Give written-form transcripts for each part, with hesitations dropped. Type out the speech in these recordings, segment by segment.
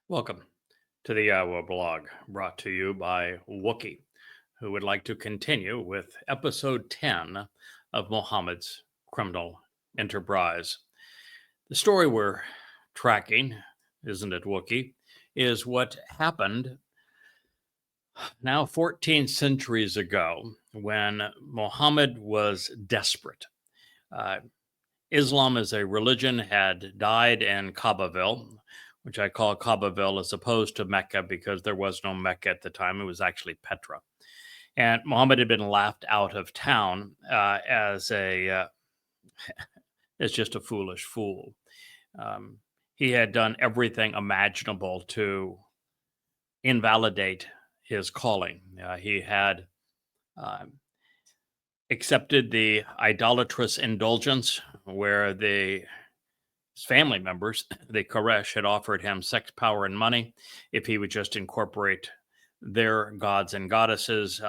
Welcome to the YAHOWAH blog, brought to you by Wookie, who would like to continue with episode 10 of Mohammed's criminal enterprise. The story we're tracking, isn't it, Wookie, is what happened now 14 centuries ago when Mohammed was desperate. Uh, Islam as a religion had died in Kaabaville, which I call Kaabaville as opposed to Mecca because there was no Mecca at the time. It was actually Petra. And Muhammad had been laughed out of town as just a foolish fool. He had done everything imaginable to invalidate his calling. He had accepted the idolatrous indulgence where his family members, the Quraysh, had offered him sex, power, and money if he would just incorporate their gods and goddesses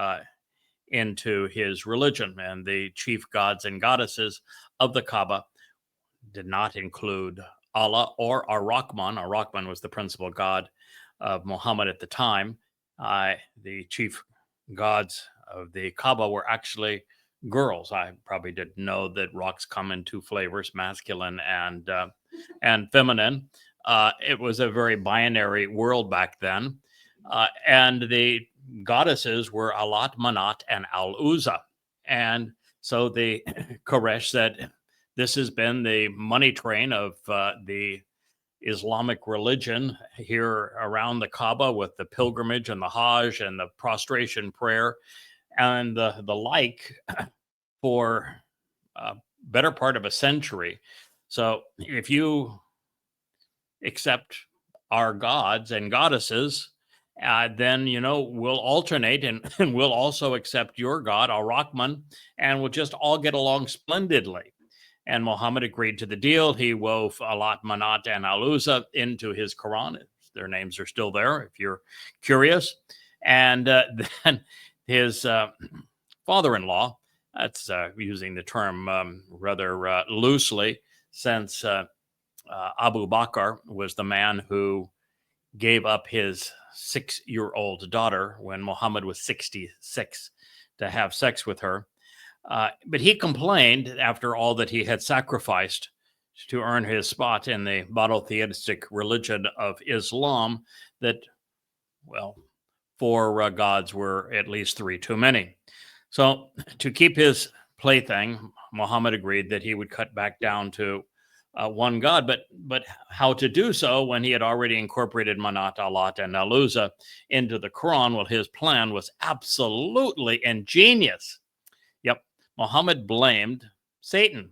into his religion. And the chief gods and goddesses of the Kaaba did not include Allah or Ar-Rahman. Ar-Rahman was the principal god of Muhammad at the time. The chief gods of the Kaaba were actually girls. I probably didn't know that rocks come in two flavors, masculine and feminine. It was a very binary world back then. And the goddesses were Alat, Manat, and Al-Uzza. And so the Quraysh said, this has been the money train of the Islamic religion here around the Kaaba, with the pilgrimage and the Hajj and the prostration prayer and the like for a better part of a century. So if you accept our gods and goddesses, then, we'll alternate and we'll also accept your God, Ar-Rahman, and we'll just all get along splendidly. And Muhammad agreed to the deal. He wove Alat, Manat, and Al-Uzza into his Quran. Their names are still there if you're curious. And then his father-in-law, that's using the term rather loosely, since Abu Bakr was the man who gave up his 6-year-old daughter when Muhammad was 66 to have sex with her. But he complained, after all that he had sacrificed to earn his spot in the monotheistic religion of Islam, that, well, 4 gods were at least 3 too many. So to keep his plaything, Muhammad agreed that he would cut back down to 1 god, but how to do so when he had already incorporated Manat, Alat, and Al-Uzza into the Quran? Well, his plan was absolutely ingenious. Yep, Muhammad blamed Satan.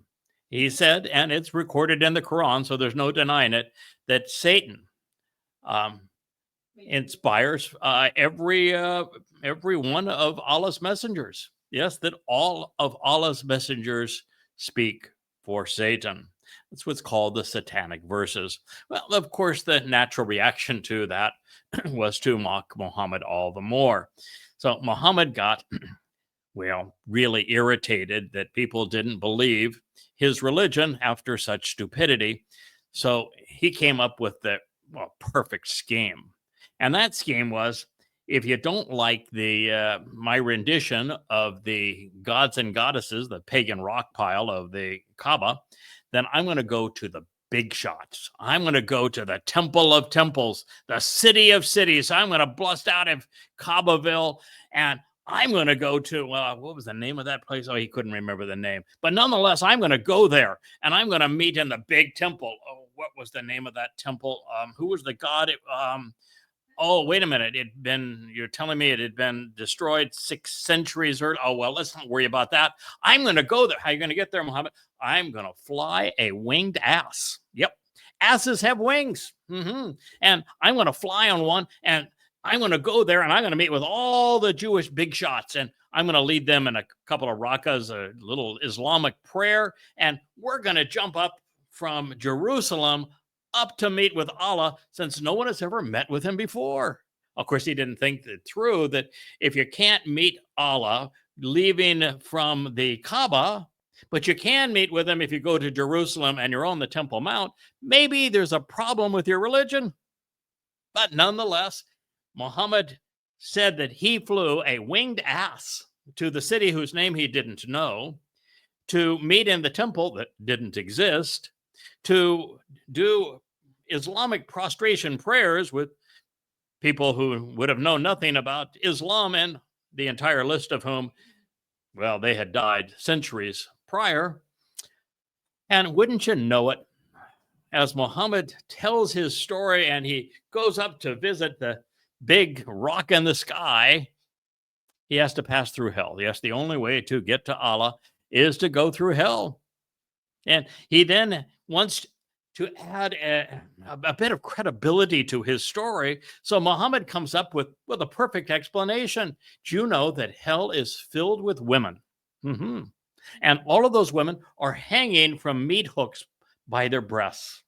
He said, and it's recorded in the Quran, so there's no denying it, that Satan inspires every one of Allah's messengers. Yes, that all of Allah's messengers speak for Satan. That's what's called the satanic verses. Well, of course, the natural reaction to that was to mock Muhammad all the more. So Muhammad got, really irritated that people didn't believe his religion after such stupidity. So he came up with the perfect scheme. And that scheme was, if you don't like my rendition of the gods and goddesses, the pagan rock pile of the Kaaba, then I'm going to go to the big shots. I'm going to go to the Temple of Temples, the City of Cities. I'm going to bust out of Kaabaville, and I'm going to go to, what was the name of that place? Oh, he couldn't remember the name. But nonetheless, I'm going to go there, and I'm going to meet in the big temple. Oh, what was the name of that temple? Who was the god? Oh, wait a minute. You're telling me it had been destroyed 6 centuries early. Oh, well, let's not worry about that. I'm going to go there. How are you going to get there, Muhammad? I'm going to fly a winged ass. Yep. Asses have wings. And I'm going to fly on one, and I'm going to go there, and I'm going to meet with all the Jewish big shots, and I'm going to lead them in a couple of rakas, a little Islamic prayer, and we're going to jump up from Jerusalem up to meet with Allah, since no one has ever met with him before. Of course, he didn't think it through that if you can't meet Allah leaving from the Kaaba, but you can meet with him if you go to Jerusalem and you're on the Temple Mount, maybe there's a problem with your religion. But nonetheless, Muhammad said that he flew a winged ass to the city whose name he didn't know, to meet in the temple that didn't exist, to do Islamic prostration prayers with people who would have known nothing about Islam, and the entire list of whom, well, they had died centuries prior. And wouldn't you know it, as Muhammad tells his story and he goes up to visit the big rock in the sky, he has to pass through hell. Yes, the only way to get to Allah is to go through hell. And he then wants to add a bit of credibility to his story. So Muhammad comes up with a perfect explanation. Do you know that hell is filled with women? Mm-hmm. And all of those women are hanging from meat hooks by their breasts.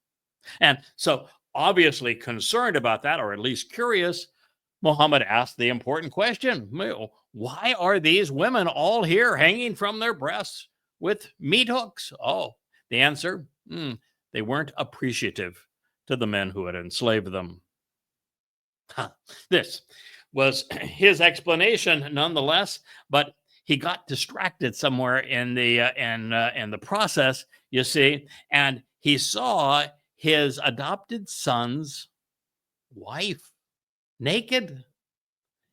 And so, obviously concerned about that, or at least curious, Muhammad asked the important question: why are these women all here hanging from their breasts with meat hooks? Oh, the answer: they weren't appreciative to the men who had enslaved them. This was his explanation nonetheless, but he got distracted somewhere in the process, you see, and he saw his adopted son's wife naked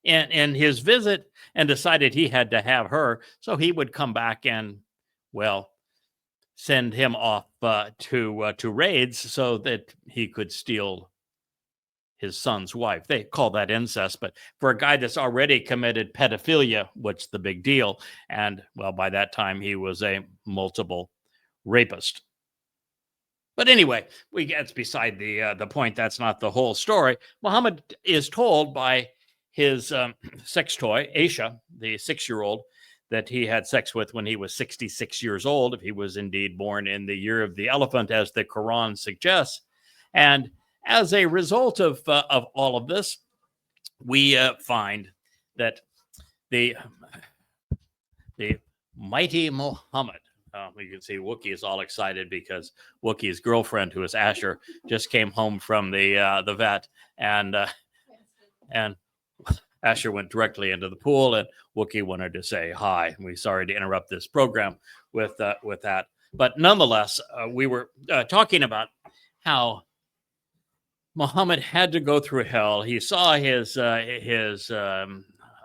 in his visit, and decided he had to have her, so he would come back and, well, send him off to raids so that he could steal his son's wife. They call that incest, but for a guy that's already committed pedophilia, what's the big deal? And, well, by that time he was a multiple rapist. But anyway, it's beside the point. That's not the whole story. Muhammad is told by his sex toy, Aisha, the 6-year-old, that he had sex with when he was 66 years old, if he was indeed born in the year of the elephant, as the Quran suggests. And as a result of all of this, we find that the mighty Muhammad, you can see Wookie is all excited because Wookie's girlfriend, who is Asher, just came home from the vet, and Asher went directly into the pool, and Wookie wanted to say hi. We're sorry to interrupt this program with that, but nonetheless, we were talking about how Muhammad had to go through hell. He saw his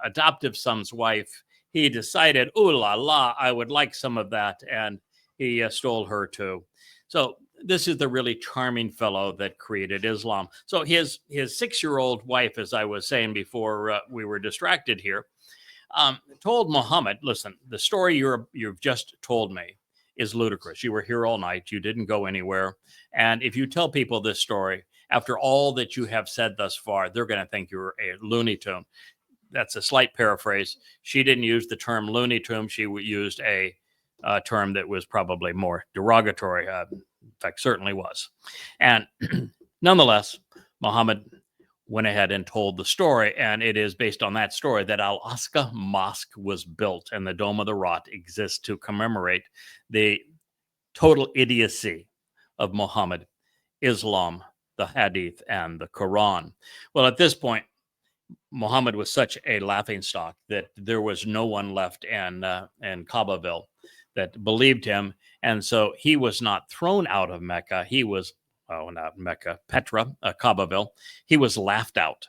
adoptive son's wife. He decided, ooh la la, I would like some of that, and he stole her too. So this is the really charming fellow that created Islam. So his 6-year-old wife, as I was saying before we were distracted here, told Muhammad, listen, the story you've just told me is ludicrous. You were here all night. You didn't go anywhere. And if you tell people this story, after all that you have said thus far, they're going to think you're a Looney Tune. That's a slight paraphrase. She didn't use the term Looney Tune. She used a term that was probably more derogatory. In fact, certainly was. And nonetheless, Muhammad went ahead and told the story, and it is based on that story that Al-Aqsa Mosque was built, and the Dome of the Rock exists to commemorate the total idiocy of Muhammad, Islam, the Hadith, and the Quran. Well, at this point, Muhammad was such a laughingstock that there was no one left in Kaabaville that believed him, and so he was not thrown out of Mecca. He was, not Mecca, Petra, Kaabaville. He was laughed out.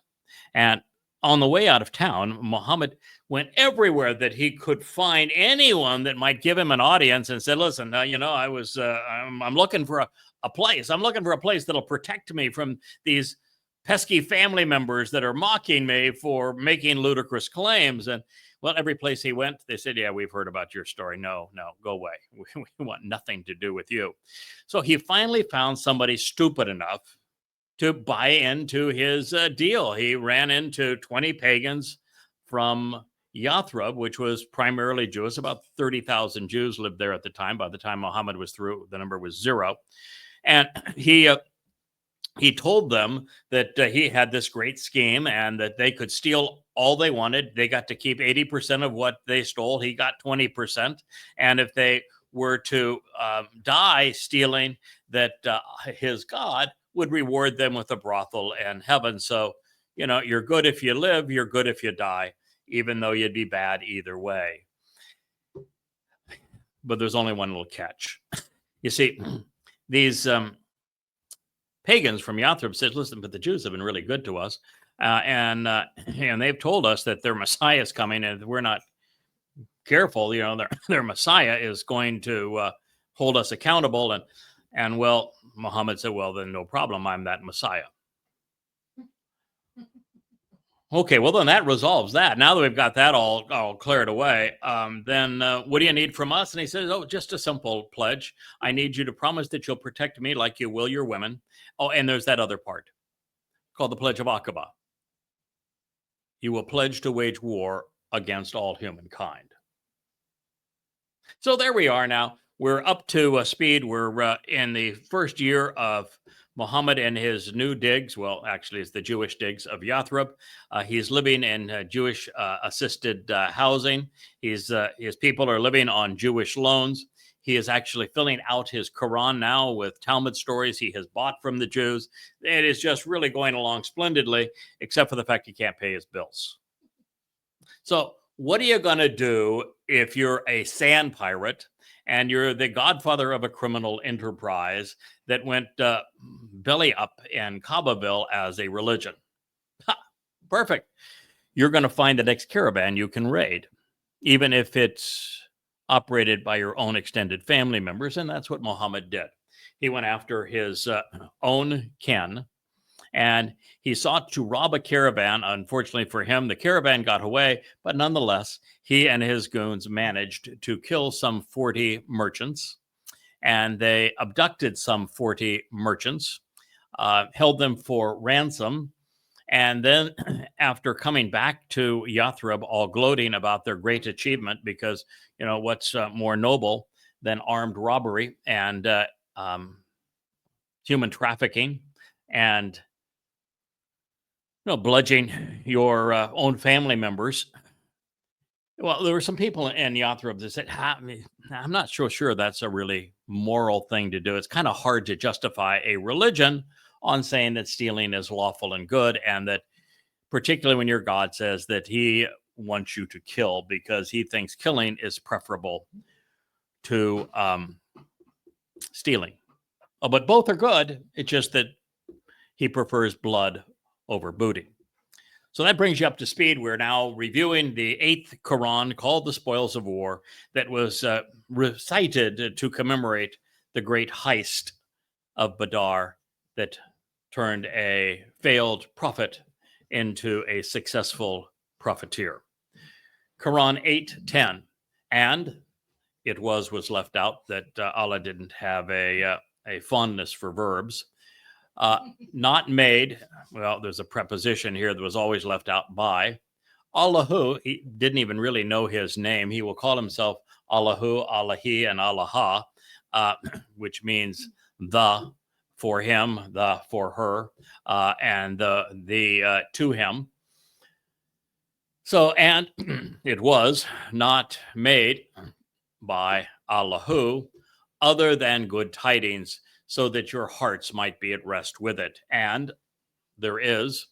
And on the way out of town, Muhammad went everywhere that he could find anyone that might give him an audience, and said, listen, I'm looking for a place. I'm looking for a place that'll protect me from these pesky family members that are mocking me for making ludicrous claims. And, well, every place he went, they said, yeah, we've heard about your story. No, go away. We want nothing to do with you. So he finally found somebody stupid enough to buy into his deal. He ran into 20 pagans from Yathrib, which was primarily Jewish. About 30,000 Jews lived there at the time. By the time Muhammad was through, the number was 0. And he told them that he had this great scheme and that they could steal all they wanted. They got to keep 80% of what they stole. He got 20%. And if they were to die stealing, that his God would reward them with a brothel and heaven. So, you're good if you live, you're good if you die, even though you'd be bad either way. But there's only one little catch. You see, these pagans from Yathrib said, listen, but the Jews have been really good to us. And they've told us that their Messiah is coming, and if we're not careful, their Messiah is going to hold us accountable. And well, Muhammad said, well, then no problem. I'm that Messiah. Okay, well, then that resolves that. Now that we've got that all cleared away, then what do you need from us? And he says, oh, just a simple pledge. I need you to promise that you'll protect me like you will your women. Oh, and there's that other part called the Pledge of Aqaba. You will pledge to wage war against all humankind. So there we are now. We're up to speed. We're in the first year of Muhammad and his new digs. Well, actually, it's the Jewish digs of Yathrib. He's living in Jewish assisted housing. His people are living on Jewish loans. He is actually filling out his Quran now with Talmud stories he has bought from the Jews. It is just really going along splendidly, except for the fact he can't pay his bills. So what are you going to do if you're a sand pirate and you're the godfather of a criminal enterprise that went belly up in Kabbaville as a religion? Ha, perfect. You're going to find the next caravan you can raid, even if it's operated by your own extended family members. And that's what Muhammad did. He went after his own kin, and he sought to rob a caravan. Unfortunately for him, the caravan got away, but nonetheless, he and his goons managed to kill some 40 merchants, and they abducted some 40 merchants, held them for ransom, and then after coming back to Yathrib, all gloating about their great achievement, because, what's more noble than armed robbery and human trafficking and bludgeoning your own family members. Well, there were some people in Yathrib that said, I'm not so sure that's a really moral thing to do. It's kind of hard to justify a religion on saying that stealing is lawful and good, and that particularly when your God says that he wants you to kill because he thinks killing is preferable to stealing. Oh, but both are good. It's just that he prefers blood over booty. So that brings you up to speed. We're now reviewing the 8th Quran, called the Spoils of War, that was recited to commemorate the great heist of Badr that turned a failed prophet into a successful profiteer. Quran 8:10, and it was left out that Allah didn't have a fondness for verbs. Not made, well, there's a preposition here that was always left out by. Allahu, he didn't even really know his name. He will call himself Allahu, Allahi, and Allaha, which means the for him, the for her, and the to him. So, and it was not made by Allahu other than good tidings, so that your hearts might be at rest with it. And there is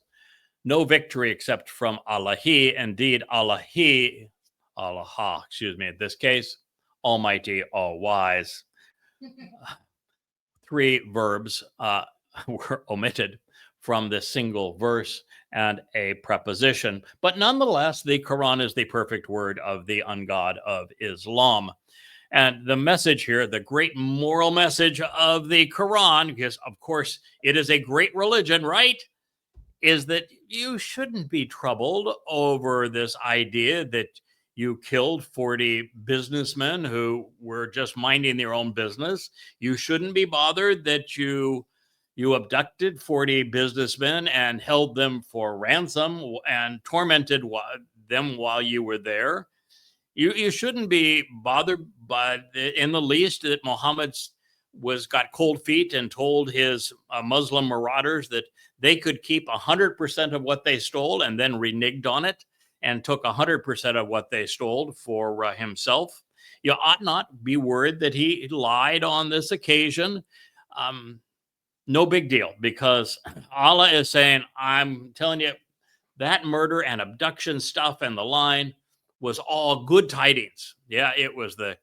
no victory except from Allahi. Indeed, Allahi, Allah, in this case, Almighty, all wise. 3 verbs were omitted from this single verse and a preposition. But nonetheless, the Quran is the perfect word of the ungod of Islam. And the message here, the great moral message of the Quran, because of course it is a great religion, right? Is that you shouldn't be troubled over this idea that you killed 40 businessmen who were just minding their own business. You shouldn't be bothered that you abducted 40 businessmen and held them for ransom and tormented them while you were there. You shouldn't be bothered by in the least that Muhammad got cold feet and told his Muslim marauders that they could keep 100% of what they stole and then reneged on it and took 100% of what they stole for himself. You ought not be worried that he lied on this occasion. no big deal, because Allah is saying, I'm telling you, that murder and abduction stuff and the line was all good tidings. Yeah, it was the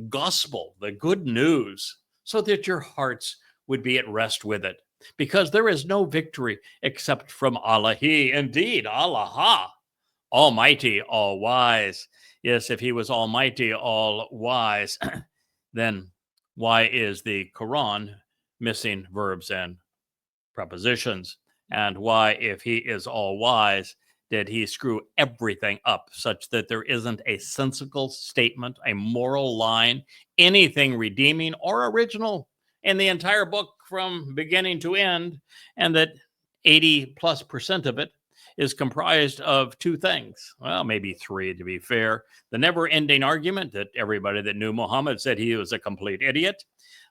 gospel, the good news, so that your hearts would be at rest with it. Because there is no victory except from Allah. He, indeed, Allah, Almighty, all wise. Yes, if he was almighty, all wise, then why is the Quran missing verbs and prepositions? And why, if he is all wise, did he screw everything up such that there isn't a sensible statement, a moral line, anything redeeming or original in the entire book from beginning to end, and that 80+% of it is comprised of two things? Well, maybe three, to be fair. The never-ending argument that everybody that knew Muhammad said he was a complete idiot,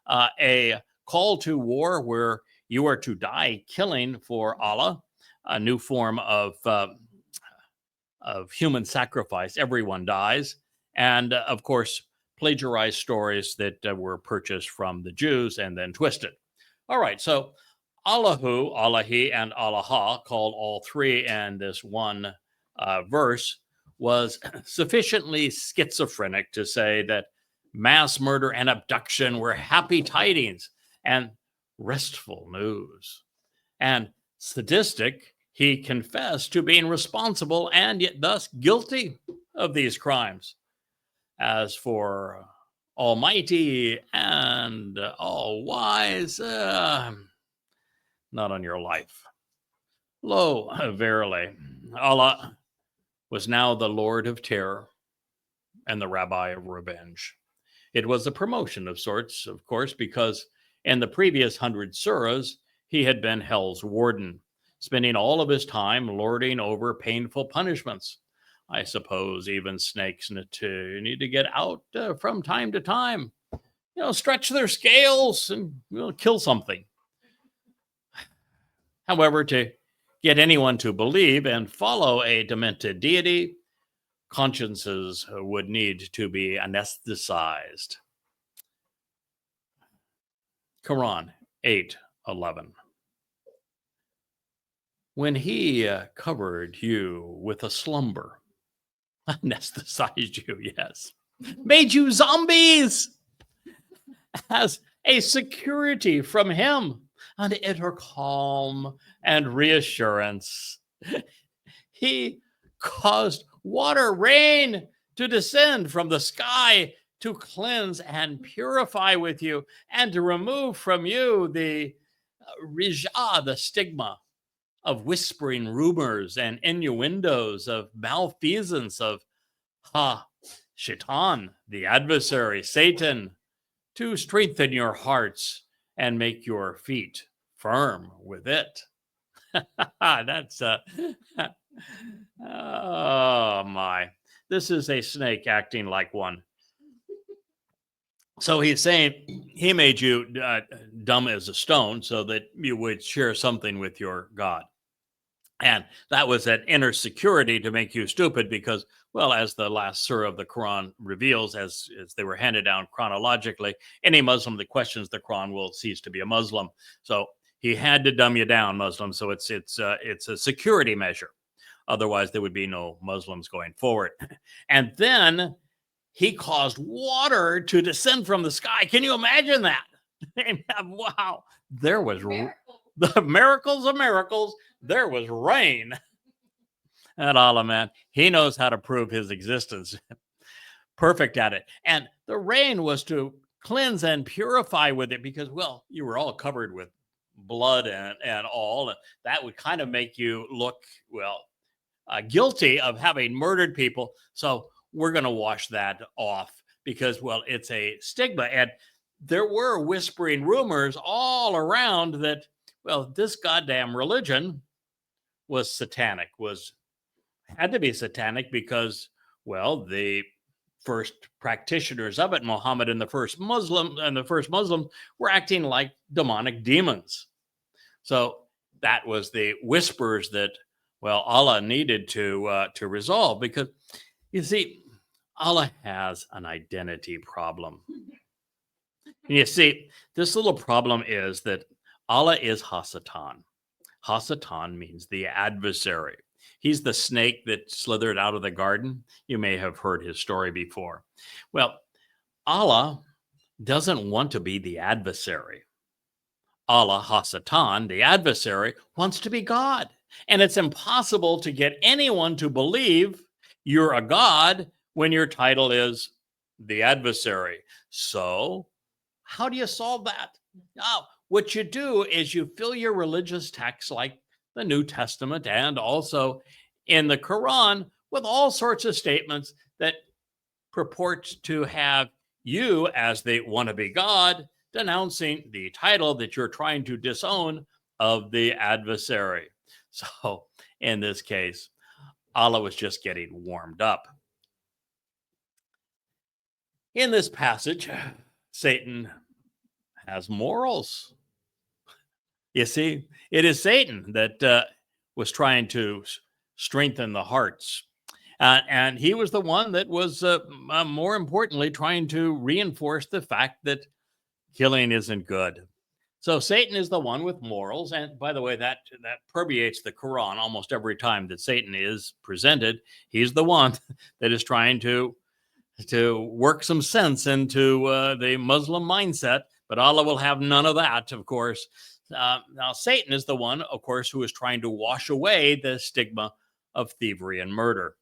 a call to war where you are to die killing for Allah, a new form of human sacrifice. Everyone dies. And of course, plagiarized stories that were purchased from the Jews and then twisted. All right, so Allahu, Allahi, and Allah, called all three in this one verse, was sufficiently schizophrenic to say that mass murder and abduction were happy tidings and restful news. And sadistic, he confessed to being responsible and yet thus guilty of these crimes. As for almighty and all wise, not on your life. Lo, verily, Allah was now the Lord of terror and the Rabbi of revenge. It was a promotion of sorts, of course, because in the previous 100 surahs, he had been hell's warden, spending all of his time lording over painful punishments. I suppose even snakes need to get out from time to time, stretch their scales and kill something. However, to get anyone to believe and follow a demented deity, consciences would need to be anesthetized. Quran 8:11. When he covered you with a slumber, anesthetized you, yes, made you zombies as a security from him, an inner calm and reassurance. He caused water rain to descend from the sky to cleanse and purify with you, and to remove from you the rijah, the stigma of whispering rumors and innuendos, of malfeasance, of shaitan, the adversary, Satan, to strengthen your hearts and make your feet firm with it. That's oh my. This is a snake acting like one. So he's saying he made you dumb as a stone so that you would share something with your God. And that was that inner security to make you stupid because, well, as the last surah of the Quran reveals, as they were handed down chronologically, any Muslim that questions the Quran will cease to be a Muslim. So he had to dumb you down, Muslim. So it's a security measure. Otherwise, there would be no Muslims going forward. And then he caused water to descend from the sky. Can you imagine that? Wow. There was the miracles of miracles. There was rain. And Allah, man, he knows how to prove his existence. Perfect at it. And the rain was to cleanse and purify with it because, well, you were all covered with blood and all. And that would kind of make you look, well, guilty of having murdered people. So we're going to wash that off because, well, it's a stigma. And there were whispering rumors all around that, well, this goddamn religion was satanic, had to be satanic because, well, the first practitioners of it, Mohammad and the first Muslims, were acting like demonic demons. So that was the whispers that, well, Allah needed to resolve, because you see, Allah has an identity problem. And you see, this little problem is that Allah is Hasatan. Hasatan means the adversary. He's the snake that slithered out of the garden. You may have heard his story before. Well, Allah doesn't want to be the adversary. Allah, Hasatan, the adversary, wants to be God. And it's impossible to get anyone to believe you're a God when your title is the adversary. So, how do you solve that? Oh, what you do is you fill your religious texts like the New Testament and also in the Quran with all sorts of statements that purport to have you as the wannabe God denouncing the title that you're trying to disown of the adversary. So in this case, Allah was just getting warmed up. In this passage, Satan has morals. You see, it is Satan that was trying to strengthen the hearts. And he was the one that was, more importantly, trying to reinforce the fact that killing isn't good. So Satan is the one with morals. And by the way, that permeates the Quran almost every time that Satan is presented. He's the one that is trying to work some sense into the Muslim mindset. But Allah will have none of that, of course. Now, Satan is the one, of course, who is trying to wash away the stigma of thievery and murder.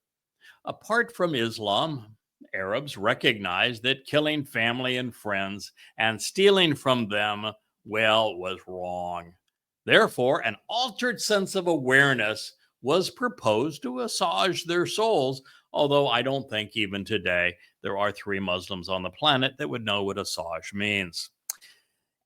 Apart from Islam, Arabs recognize that killing family and friends and stealing from them, well, was wrong. Therefore, an altered sense of awareness was proposed to assuage their souls, although I don't think even today there are 3 Muslims on the planet that would know what assuage means.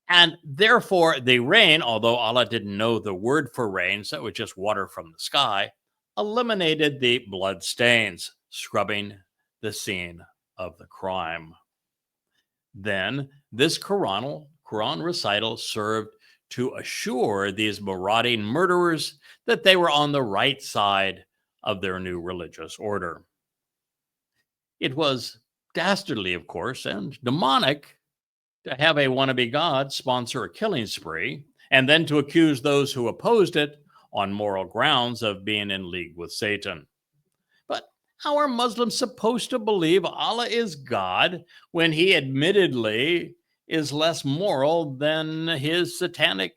And therefore, the rain, although Allah didn't know the word for rain, so it was just water from the sky, eliminated the blood stains, scrubbing the scene of the crime. Then this Quran recital served to assure these marauding murderers that they were on the right side of their new religious order. It was dastardly, of course, and demonic to have a wannabe God sponsor a killing spree and then to accuse those who opposed it on moral grounds of being in league with Satan. But how are Muslims supposed to believe Allah is God when he admittedly is less moral than his satanic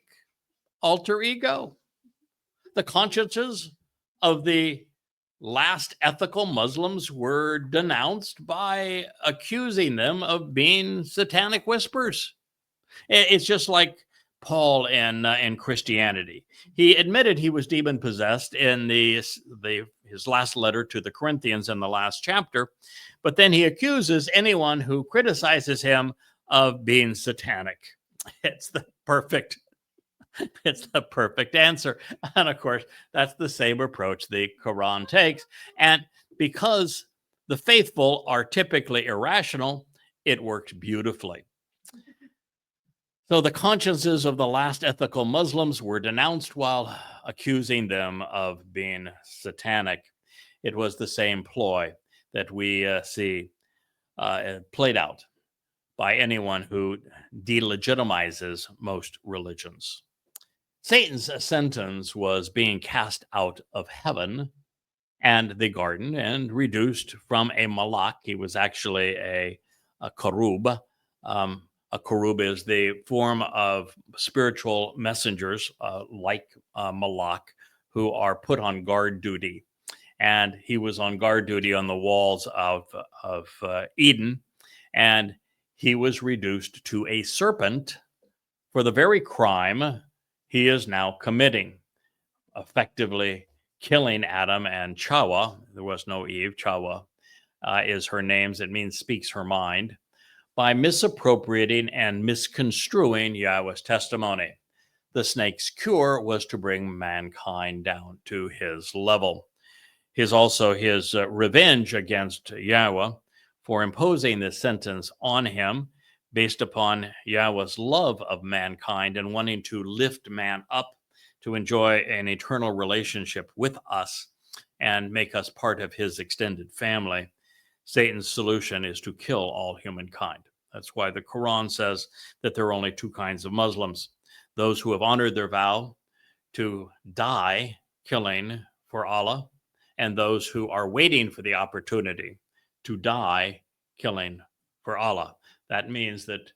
alter ego? The consciences of the last ethical Muslims were denounced by accusing them of being satanic whispers. It's just like Paul in Christianity. He admitted he was demon possessed in his last letter to the Corinthians in the last chapter, but then he accuses anyone who criticizes him of being satanic. It's the perfect answer. And of course, that's the same approach the Quran takes. And because the faithful are typically irrational, it worked beautifully. So the consciences of the last ethical Muslims were denounced while accusing them of being satanic. It was the same ploy that we see played out by anyone who delegitimizes most religions. Satan's sentence was being cast out of heaven and the garden and reduced from a malak. He was actually a karub. A karub is the form of spiritual messengers like malak who are put on guard duty. And he was on guard duty on the walls of Eden. And he was reduced to a serpent for the very crime he is now committing, effectively killing Adam and Chawah. There was no Eve. Chawah is her name. It means speaks her mind, by misappropriating and misconstruing Yahweh's testimony. The snake's cure was to bring mankind down to his level. His revenge against Yahweh for imposing this sentence on him based upon Yahweh's love of mankind and wanting to lift man up to enjoy an eternal relationship with us and make us part of his extended family. Satan's solution is to kill all humankind. That's why the Quran says that there are only 2 kinds of Muslims. those who have honored their vow to die killing for Allah, and those who are waiting for the opportunity to die killing for Allah. That means that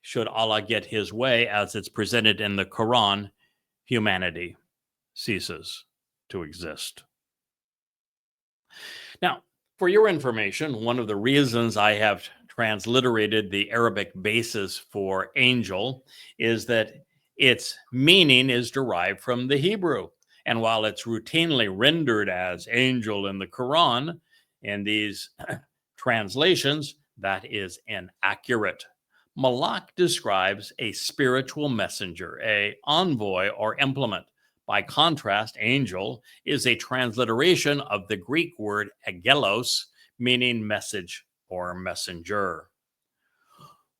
should Allah get his way as it's presented in the Quran, humanity ceases to exist. Now, for your information, one of the reasons I have transliterated the Arabic basis for angel is that its meaning is derived from the Hebrew. And while it's routinely rendered as angel in the Quran, in these translations, that is inaccurate. Malak describes a spiritual messenger, a envoy or implement. By contrast, angel is a transliteration of the Greek word agelos, meaning message or messenger.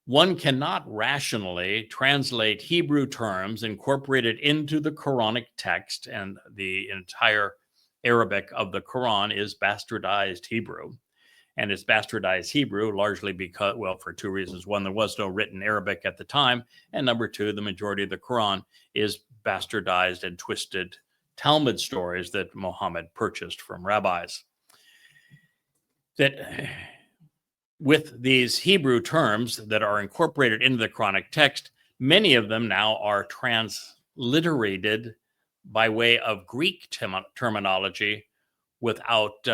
One cannot rationally translate Hebrew terms incorporated into the Quranic text, and the entire Arabic of the Quran is bastardized Hebrew. And it's bastardized Hebrew largely because, well, for two reasons. One, there was no written Arabic at the time. And number two, the majority of the Quran is bastardized and twisted Talmud stories that Mohammad purchased from rabbis. That with these Hebrew terms that are incorporated into the Quranic text, many of them now are transliterated by way of Greek terminology without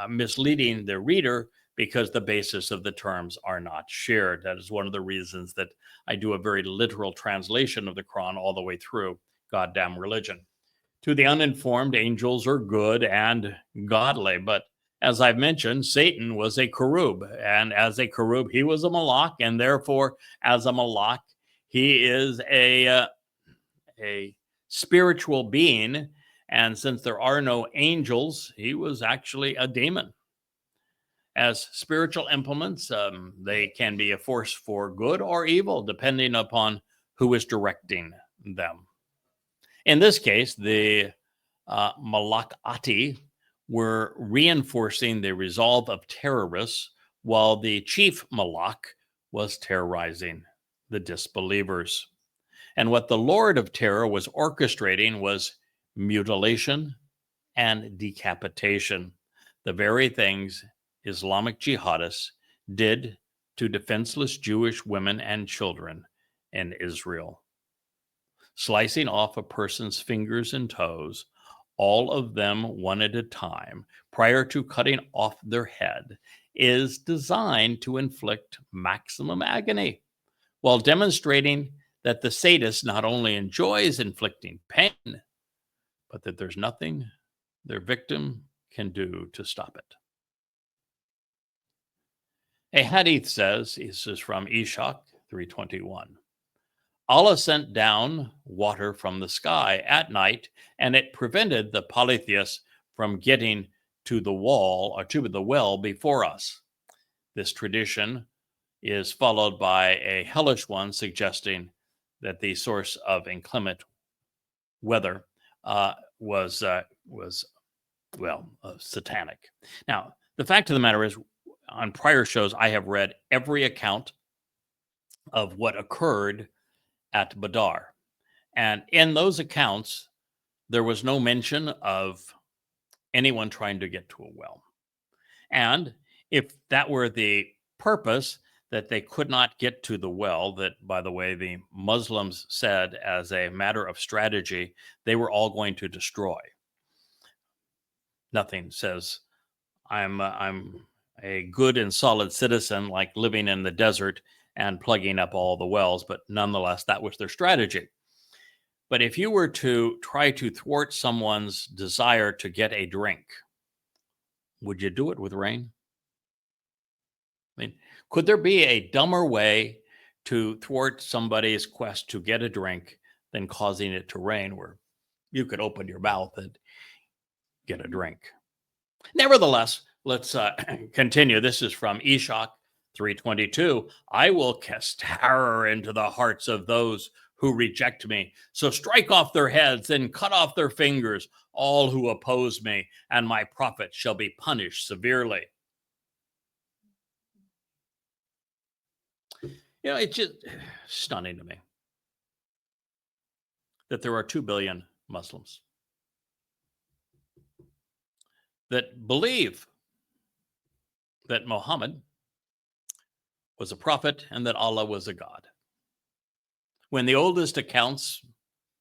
misleading the reader, because the basis of the terms are not shared. That is one of the reasons that I do a very literal translation of the Quran all the way through goddamn religion. To the uninformed, angels are good and godly, but as I've mentioned, Satan was a cherub, and as a cherub, he was a malak, and therefore, as a malak, he is a spiritual being. And since there are no angels, he was actually a demon. As spiritual implements, they can be a force for good or evil, depending upon who is directing them. In this case, the Malakati were reinforcing the resolve of terrorists, while the chief Malak was terrorizing the disbelievers. And what the Lord of Terror was orchestrating was mutilation and decapitation, the very things Islamic jihadists did to defenseless Jewish women and children in Israel. Slicing off a person's fingers and toes, all of them one at a time, prior to cutting off their head, is designed to inflict maximum agony, while demonstrating that the sadist not only enjoys inflicting pain, but that there's nothing their victim can do to stop it. A hadith says, this is from Ishaq 321, Allah sent down water from the sky at night, and it prevented the polytheists from getting to the wall or to the well before us. This tradition is followed by a hellish one, suggesting that the source of inclement weather was satanic. Now, the fact of the matter is, on prior shows, I have read every account of what occurred at Badar. And in those accounts, there was no mention of anyone trying to get to a well. And if that were the purpose, that they could not get to the well, that, by the way, the Muslims said as a matter of strategy, they were all going to destroy. Nothing says I'm a good and solid citizen, like living in the desert and plugging up all the wells, but nonetheless, that was their strategy. But if you were to try to thwart someone's desire to get a drink, would you do it with rain? I mean, could there be a dumber way to thwart somebody's quest to get a drink than causing it to rain, where you could open your mouth and get a drink? Nevertheless, let's continue. This is from Ishaq 322. I will cast terror into the hearts of those who reject me. So strike off their heads and cut off their fingers, all who oppose me, and my prophet shall be punished severely. You know, it's just stunning to me. that there are 2 billion Muslims that believe that Mohammed was a prophet and that Allah was a God. When the oldest accounts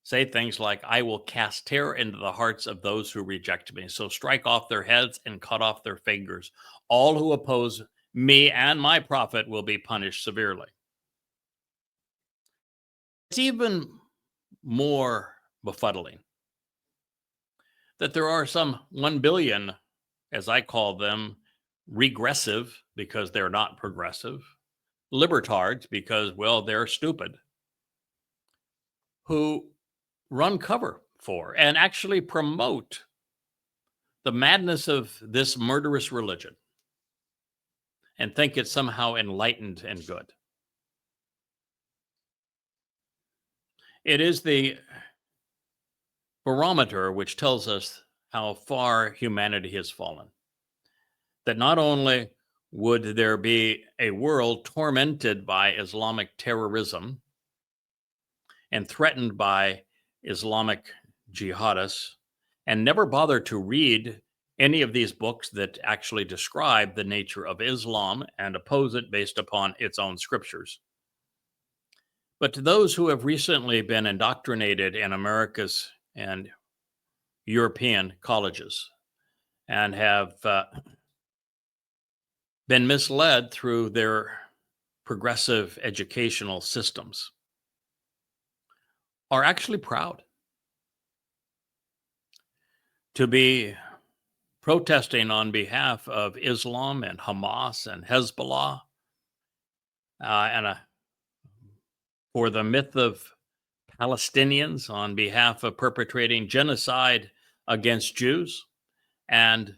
say things like, I will cast terror into the hearts of those who reject me. So strike off their heads and cut off their fingers. All who oppose me and my prophet will be punished severely. It's even more befuddling that there are some 1 billion, as I call them, regressive, because they're not progressive, libertards, because, well, they're stupid, who run cover for and actually promote the madness of this murderous religion and think it's somehow enlightened and good. It is the barometer which tells us how far humanity has fallen. That not only would there be a world tormented by Islamic terrorism and threatened by Islamic jihadists, and never bother to read any of these books that actually describe the nature of Islam and oppose it based upon its own scriptures. But to those who have recently been indoctrinated in America's and European colleges and have been misled through their progressive educational systems, are actually proud to be protesting on behalf of Islam and Hamas and Hezbollah for the myth of Palestinians, on behalf of perpetrating genocide against Jews, and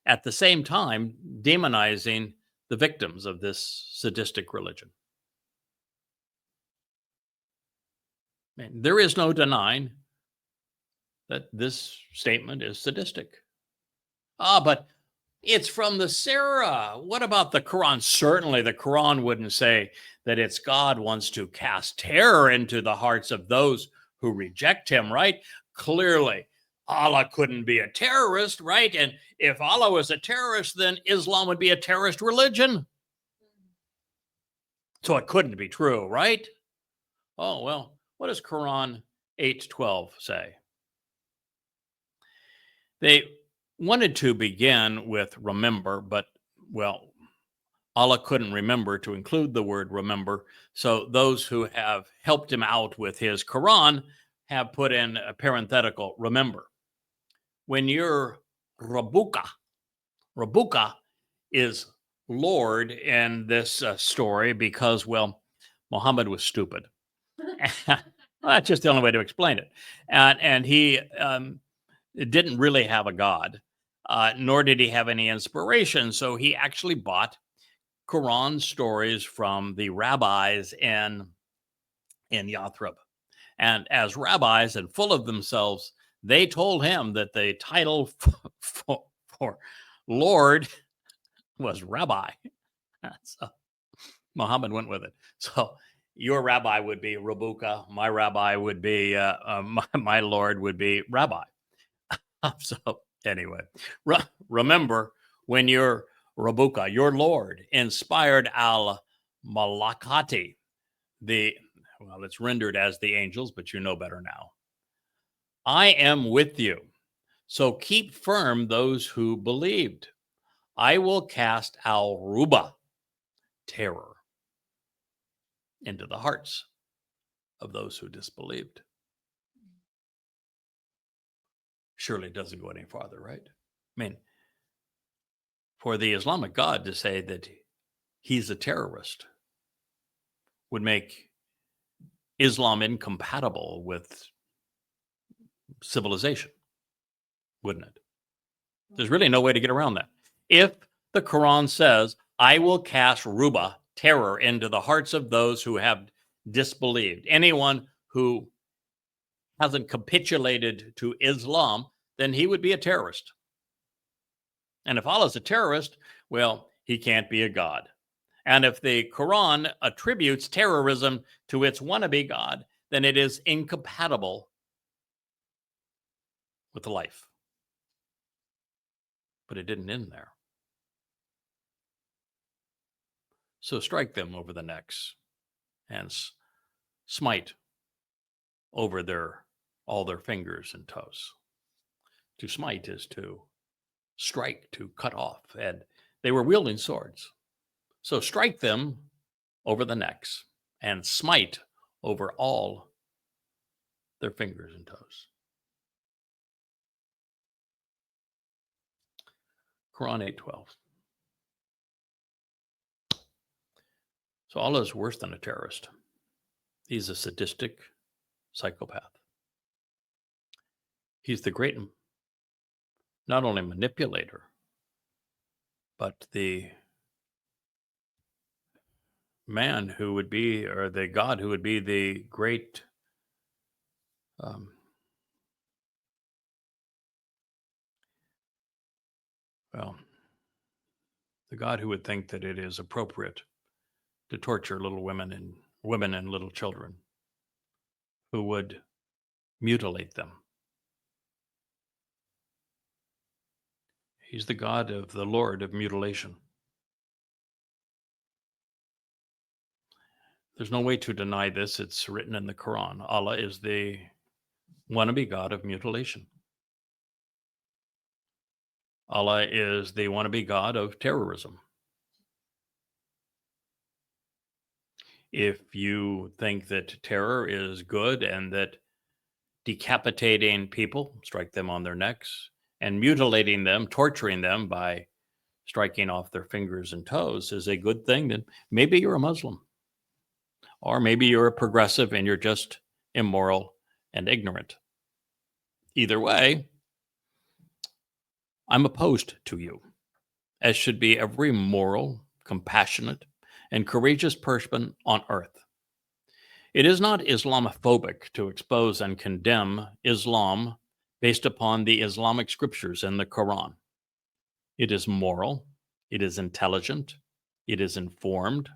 at the same time demonizing the victims of this sadistic religion. There is no denying that this statement is sadistic. But it's from the Sarah. What about the Quran? Certainly the Quran wouldn't say that its God wants to cast terror into the hearts of those who reject him, right? Clearly, Allah couldn't be a terrorist, right? And if Allah was a terrorist, then Islam would be a terrorist religion. So it couldn't be true, right? Oh, well, what does Quran 8:12 say? They wanted to begin with remember, but, well, Allah couldn't remember to include the word remember. So those who have helped him out with his Quran have put in a parenthetical remember. When you're Rabuka is Lord in this story because, well, Muhammad was stupid. Well, that's just the only way to explain it. And he didn't really have a God, nor did he have any inspiration. So he actually bought Quran stories from the rabbis in Yathrib. And as rabbis and full of themselves, they told him that the title for Lord was rabbi. So Muhammad went with it. So your rabbi would be Rabuka. My rabbi would be, my Lord would be rabbi. So anyway, remember, when your Rabuka, your Lord, inspired al-Malakati, well, it's rendered as the angels, but you know better now. I am with you, so keep firm those who believed. I will cast al-Ruba, terror, into the hearts of those who disbelieved. Surely it doesn't go any farther, right? I mean, for the Islamic God to say that he's a terrorist would make Islam incompatible with civilization, wouldn't it? There's really no way to get around that. If the Quran says, I will cast Ruba, terror, into the hearts of those who have disbelieved, anyone who hasn't capitulated to Islam, then he would be a terrorist. And if Allah's a terrorist, well, he can't be a God. And if the Quran attributes terrorism to its wannabe God, then it is incompatible with life. But it didn't end there. So strike them over the necks and smite over all their fingers and toes. To smite is to strike, to cut off, and they were wielding swords. So strike them over the necks and smite over all their fingers and toes. Quran 8:12. So Allah is worse than a terrorist. He's a sadistic psychopath. He's the great, not only manipulator, but the man who would be, or the God who would be the great the God who would think that it is appropriate to torture little women and little children, who would mutilate them. He's the God of the Lord of mutilation. There's no way to deny this. It's written in the Quran. Allah is the wannabe God of mutilation. Allah is the wannabe God of terrorism. If you think that terror is good and that decapitating people, strike them on their necks, and mutilating them, torturing them by striking off their fingers and toes is a good thing, then maybe you're a Muslim. Or maybe you're a progressive and you're just immoral and ignorant. Either way, I'm opposed to you, as should be every moral, compassionate, and courageous person on earth. It is not Islamophobic to expose and condemn Islam based upon the Islamic scriptures in the Quran. It is moral, it is intelligent, it is informed,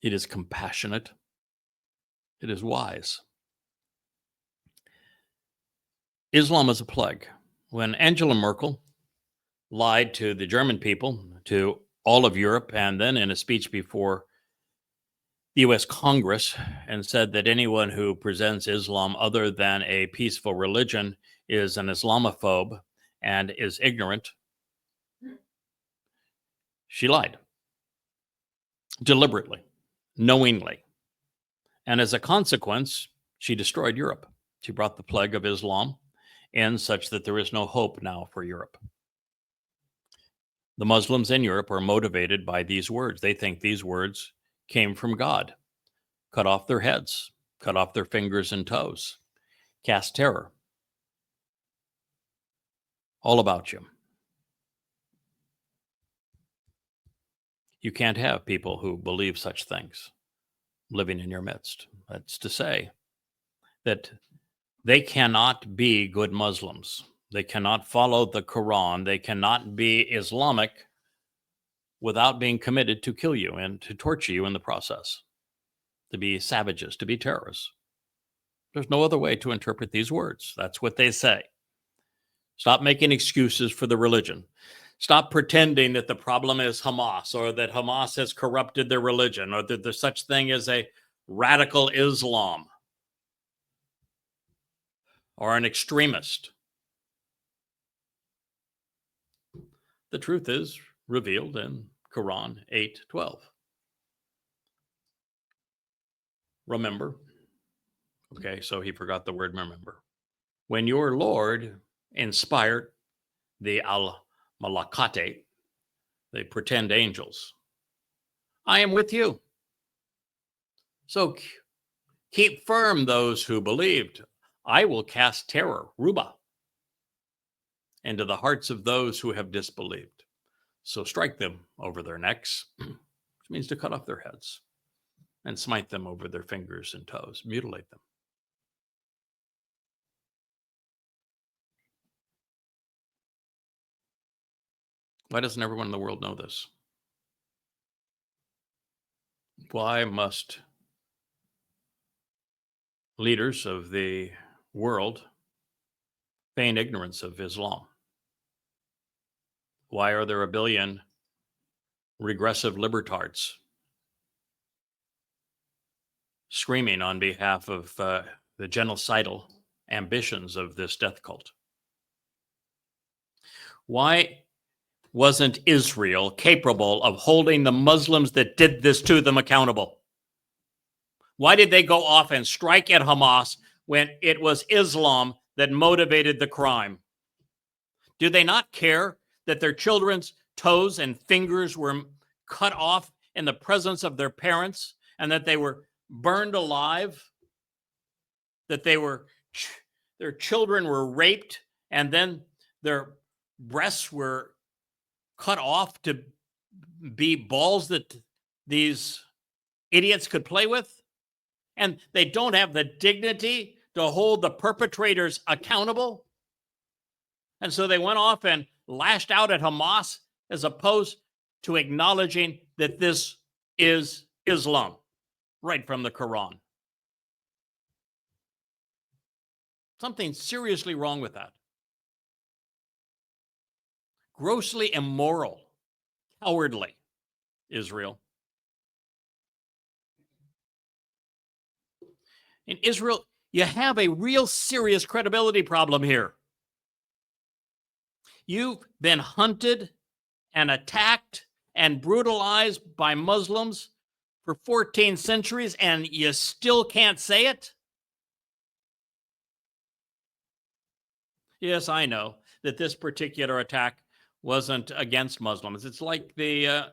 it is compassionate, it is wise. Islam is a plague. When Angela Merkel lied to the German people, to all of Europe, and then in a speech before the U.S. Congress, and said that anyone who presents Islam other than a peaceful religion is an Islamophobe and is ignorant, she lied deliberately, knowingly. And as a consequence, she destroyed Europe. She brought the plague of Islam in, such that there is no hope now for Europe. The Muslims in Europe are motivated by these words. They think these words came from God. Cut off their heads, cut off their fingers and toes, cast terror. All about you. You can't have people who believe such things living in your midst. That's to say that they cannot be good Muslims. They cannot follow the Quran. They cannot be Islamic without being committed to kill you and to torture you in the process, to be savages, to be terrorists. There's no other way to interpret these words. That's what they say. Stop making excuses for the religion. Stop pretending that the problem is Hamas, or that Hamas has corrupted their religion, or that there's such thing as a radical Islam or an extremist. The truth is revealed in Quran 8:12. Remember. Okay, so he forgot the word remember. When your Lord inspired the al-malakate, the pretend angels, I am with you. So keep firm those who believed. I will cast terror, ruba, into the hearts of those who have disbelieved. So strike them over their necks, which means to cut off their heads, and smite them over their fingers and toes, mutilate them. Why doesn't everyone in the world know this? Why must leaders of the world feign ignorance of Islam? Why are there a billion regressive libertards screaming on behalf of the genocidal ambitions of this death cult? Why wasn't Israel capable of holding the Muslims that did this to them accountable? Why did they go off and strike at Hamas when it was Islam that motivated the crime? Do they not care that their children's toes and fingers were cut off in the presence of their parents, and that they were burned alive, that their children were raped, and then their breasts were cut off to be balls that these idiots could play with? And they don't have the dignity to hold the perpetrators accountable? And so they went off and lashed out at Hamas, as opposed to acknowledging that this is Islam, right from the Quran. Something seriously wrong with that. Grossly immoral, cowardly, Israel. In Israel, you have a real serious credibility problem here. You've been hunted and attacked and brutalized by Muslims for 14 centuries, and you still can't say it? Yes, I know that this particular attack wasn't against Muslims. It's like the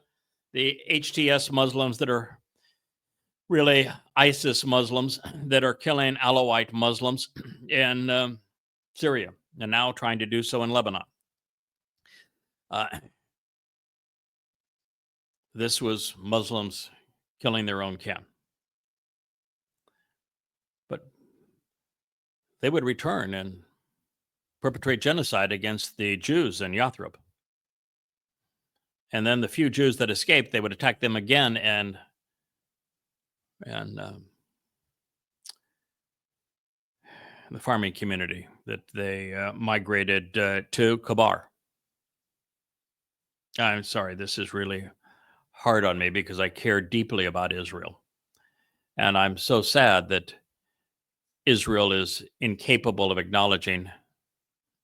HTS Muslims that are really ISIS Muslims that are killing Alawite Muslims in Syria, and now trying to do so in Lebanon. This was Muslims killing their own kin. But they would return and perpetrate genocide against the Jews in Yathrib. And then the few Jews that escaped, they would attack them again and the farming community that they migrated to Kabar. I'm sorry, this is really hard on me because I care deeply about Israel. And I'm so sad that Israel is incapable of acknowledging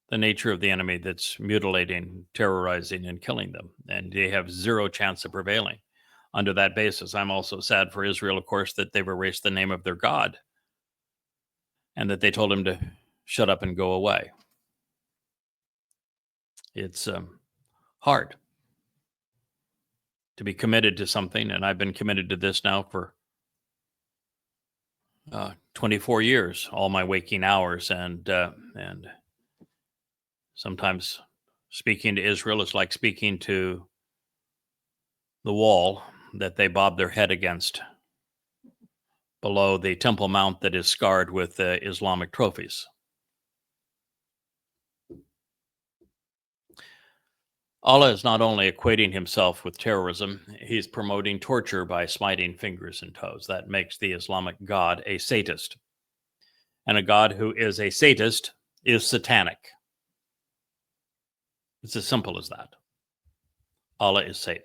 the nature of the enemy that's mutilating, terrorizing, and killing them. And they have zero chance of prevailing under that basis. I'm also sad for Israel, of course, that they've erased the name of their God and that they told him to shut up and go away. It's hard to be committed to something, and I've been committed to this now for 24 years, all my waking hours, and sometimes speaking to Israel is like speaking to the wall that they bob their head against below the Temple Mount that is scarred with Islamic trophies. Allah is not only equating himself with terrorism, he's promoting torture by smiting fingers and toes. That makes the Islamic God a sadist. And a God who is a sadist is satanic. It's as simple as that. Allah is Satan.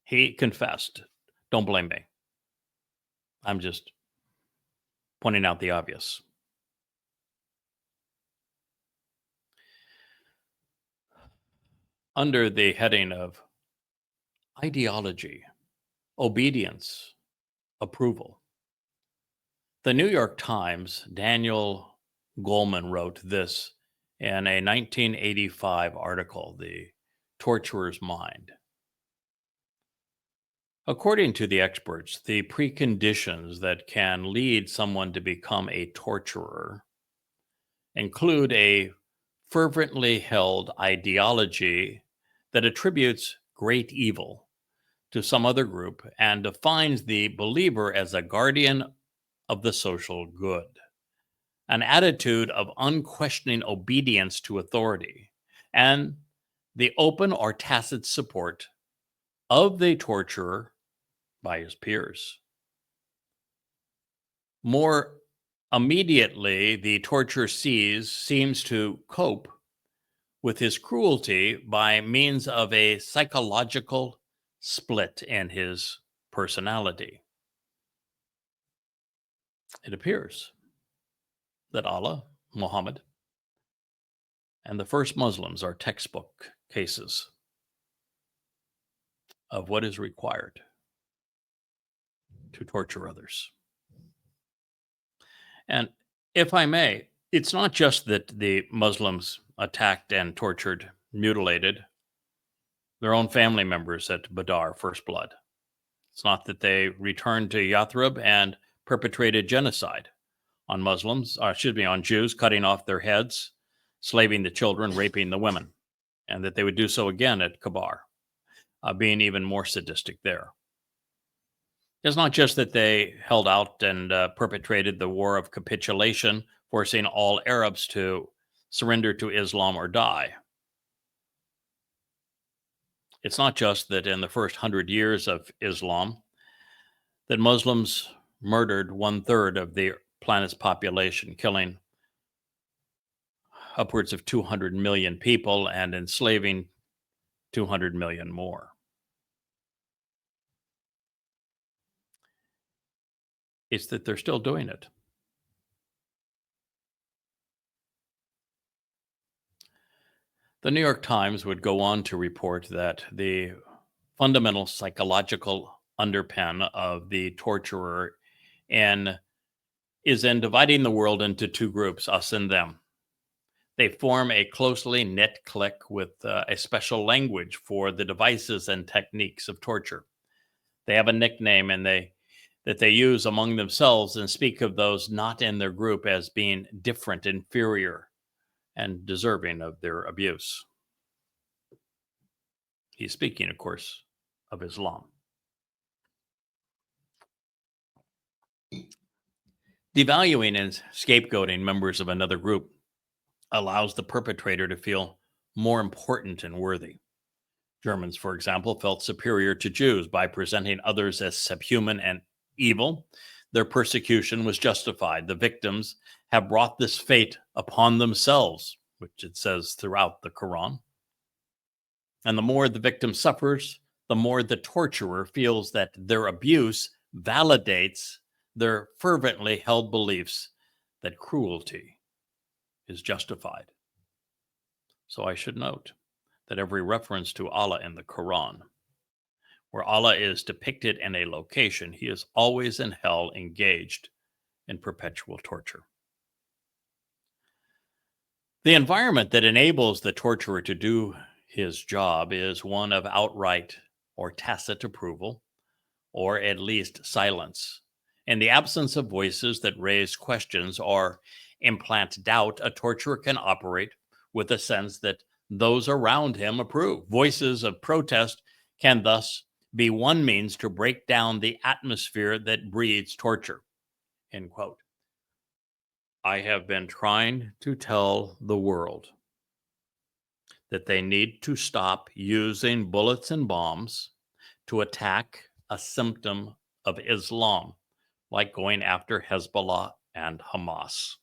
He confessed. Don't blame me. I'm just pointing out the obvious. Under the heading of ideology, obedience, approval, the New York Times, Daniel Goleman wrote this in a 1985 article, The Torturer's Mind. According to the experts, the preconditions that can lead someone to become a torturer include a fervently held ideology that attributes great evil to some other group and defines the believer as a guardian of the social good, an attitude of unquestioning obedience to authority, and the open or tacit support of the torturer by his peers. More Immediately, the torture seems to cope with his cruelty by means of a psychological split in his personality. It appears that Allah, Muhammad, and the first Muslims are textbook cases of what is required to torture others. And if I may, it's not just that the Muslims attacked and tortured, mutilated their own family members at Badr, First Blood. It's not that they returned to Yathrib and perpetrated genocide on Muslims, on Jews, cutting off their heads, slaving the children, raping the women, and that they would do so again at Kabar, being even more sadistic there. It's not just that they held out and perpetrated the war of capitulation, forcing all Arabs to surrender to Islam or die. It's not just that in the first 100 years of Islam, that Muslims murdered 1/3 of the planet's population, killing upwards of 200 million people and enslaving 200 million more. It's that they're still doing it. The New York Times would go on to report that the fundamental psychological underpin of the torturer is in dividing the world into two groups, us and them. They form a closely knit clique with a special language for the devices and techniques of torture. They have a nickname that they use among themselves and speak of those not in their group as being different, inferior, and deserving of their abuse. He's speaking, of course, of Islam. Devaluing and scapegoating members of another group allows the perpetrator to feel more important and worthy. Germans, for example, felt superior to Jews by presenting others as subhuman and evil. Their persecution was justified. The victims have brought this fate upon themselves, which it says throughout the Quran. And the more the victim suffers, the more the torturer feels that their abuse validates their fervently held beliefs that cruelty is justified. So I should note that every reference to Allah in the Quran, where Allah is depicted in a location, he is always in hell, engaged in perpetual torture. The environment that enables the torturer to do his job is one of outright or tacit approval, or at least silence. In the absence of voices that raise questions or implant doubt, a torturer can operate with a sense that those around him approve. Voices of protest can thus be one means to break down the atmosphere that breeds torture. End quote. I have been trying to tell the world that they need to stop using bullets and bombs to attack a symptom of Islam, like going after Hezbollah and Hamas.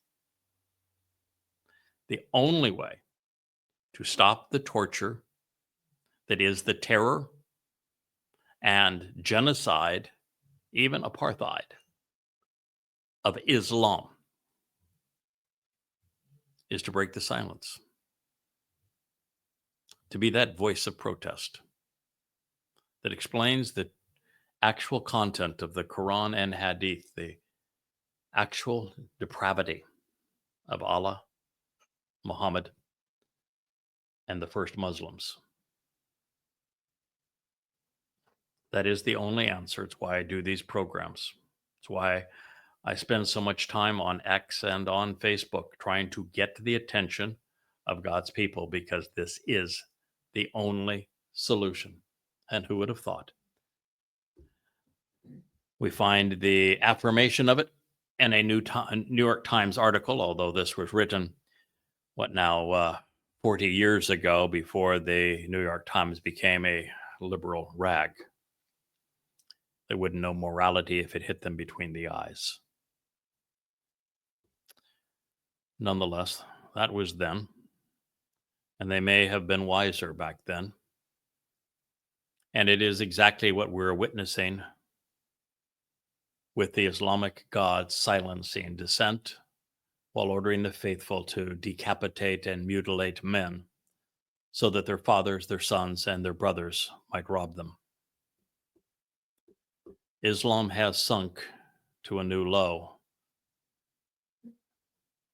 The only way to stop the torture that is the terror and genocide, even apartheid, of Islam is to break the silence, to be that voice of protest that explains the actual content of the Quran and Hadith, the actual depravity of Allah, Muhammad, and the first Muslims. That is the only answer. It's why I do these programs. It's why I spend so much time on X and on Facebook trying to get the attention of God's people, because this is the only solution. And who would have thought? We find the affirmation of it in a New York Times article, although this was written, 40 years ago, before the New York Times became a liberal rag. They wouldn't know morality if it hit them between the eyes. Nonetheless, that was then, and they may have been wiser back then. And it is exactly what we're witnessing with the Islamic God silencing dissent while ordering the faithful to decapitate and mutilate men so that their fathers, their sons, and their brothers might rob them. Islam has sunk to a new low,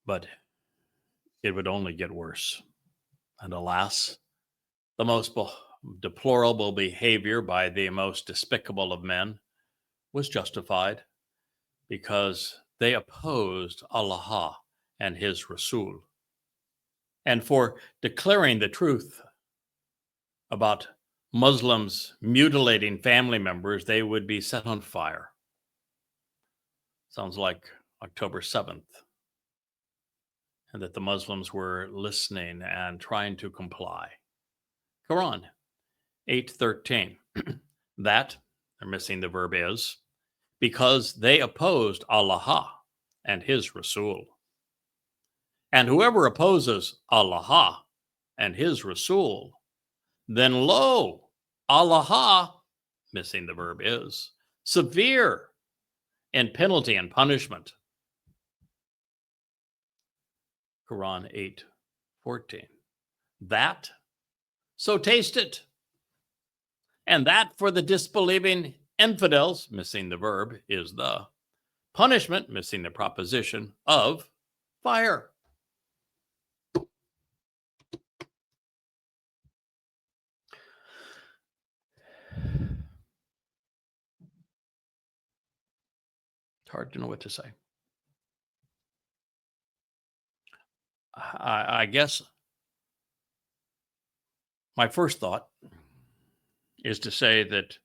but it would only get worse. And alas, the most deplorable behavior by the most despicable of men was justified because they opposed Allah and his Rasul. And for declaring the truth about Muslims mutilating family members, they would be set on fire. Sounds like October 7th. And that the Muslims were listening and trying to comply. Quran 8:13. That, they're missing the verb is, because they opposed Allah and his Rasul. And whoever opposes Allah and his Rasul, then lo, Allah, missing the verb is, severe in penalty and punishment. Quran 8:14. That, so taste it. And that for the disbelieving infidels, missing the verb, is the punishment, missing the proposition, of fire. It's hard to know what to say. I guess my first thought is to say that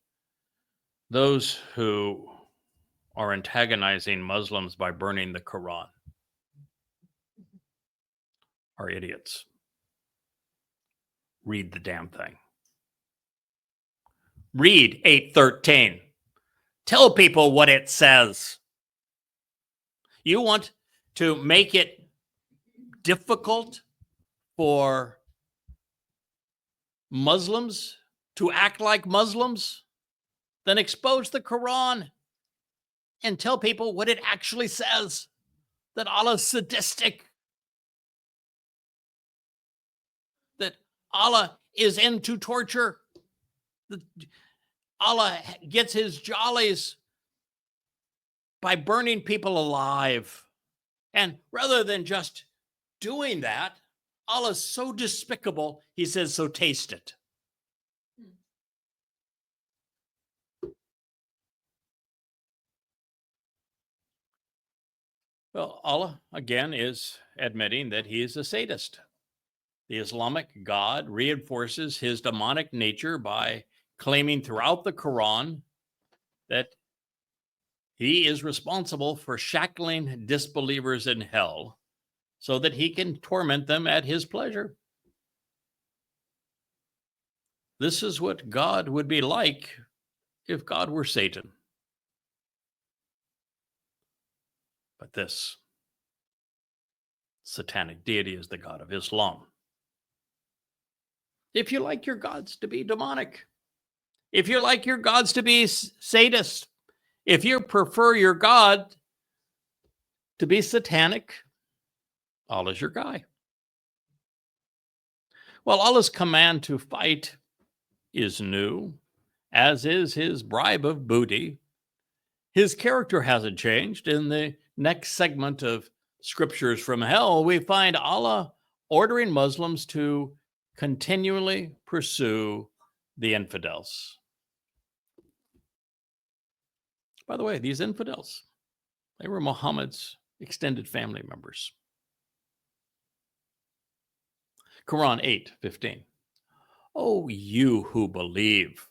those who are antagonizing Muslims by burning the Quran are idiots. Read the damn thing. Read 8:13. Tell people what it says. You want to make it difficult for Muslims to act like Muslims? Then expose the Quran and tell people what it actually says. That Allah's sadistic. That Allah is into torture. That Allah gets his jollies by burning people alive. And rather than just doing that, Allah's so despicable, he says, so taste it. Well, Allah, again, is admitting that he is a sadist. The Islamic God reinforces his demonic nature by claiming throughout the Quran that he is responsible for shackling disbelievers in hell so that he can torment them at his pleasure. This is what God would be like if God were Satan. But this satanic deity is the God of Islam. If you like your gods to be demonic, if you like your gods to be sadist, if you prefer your God to be satanic, Allah's your guy. Well, Allah's command to fight is new, as is his bribe of booty. His character hasn't changed. In the next segment of Scriptures from Hell, we find Allah ordering Muslims to continually pursue the infidels. By the way, these infidels, they were Muhammad's extended family members. Quran 8:15. Oh, you who believe,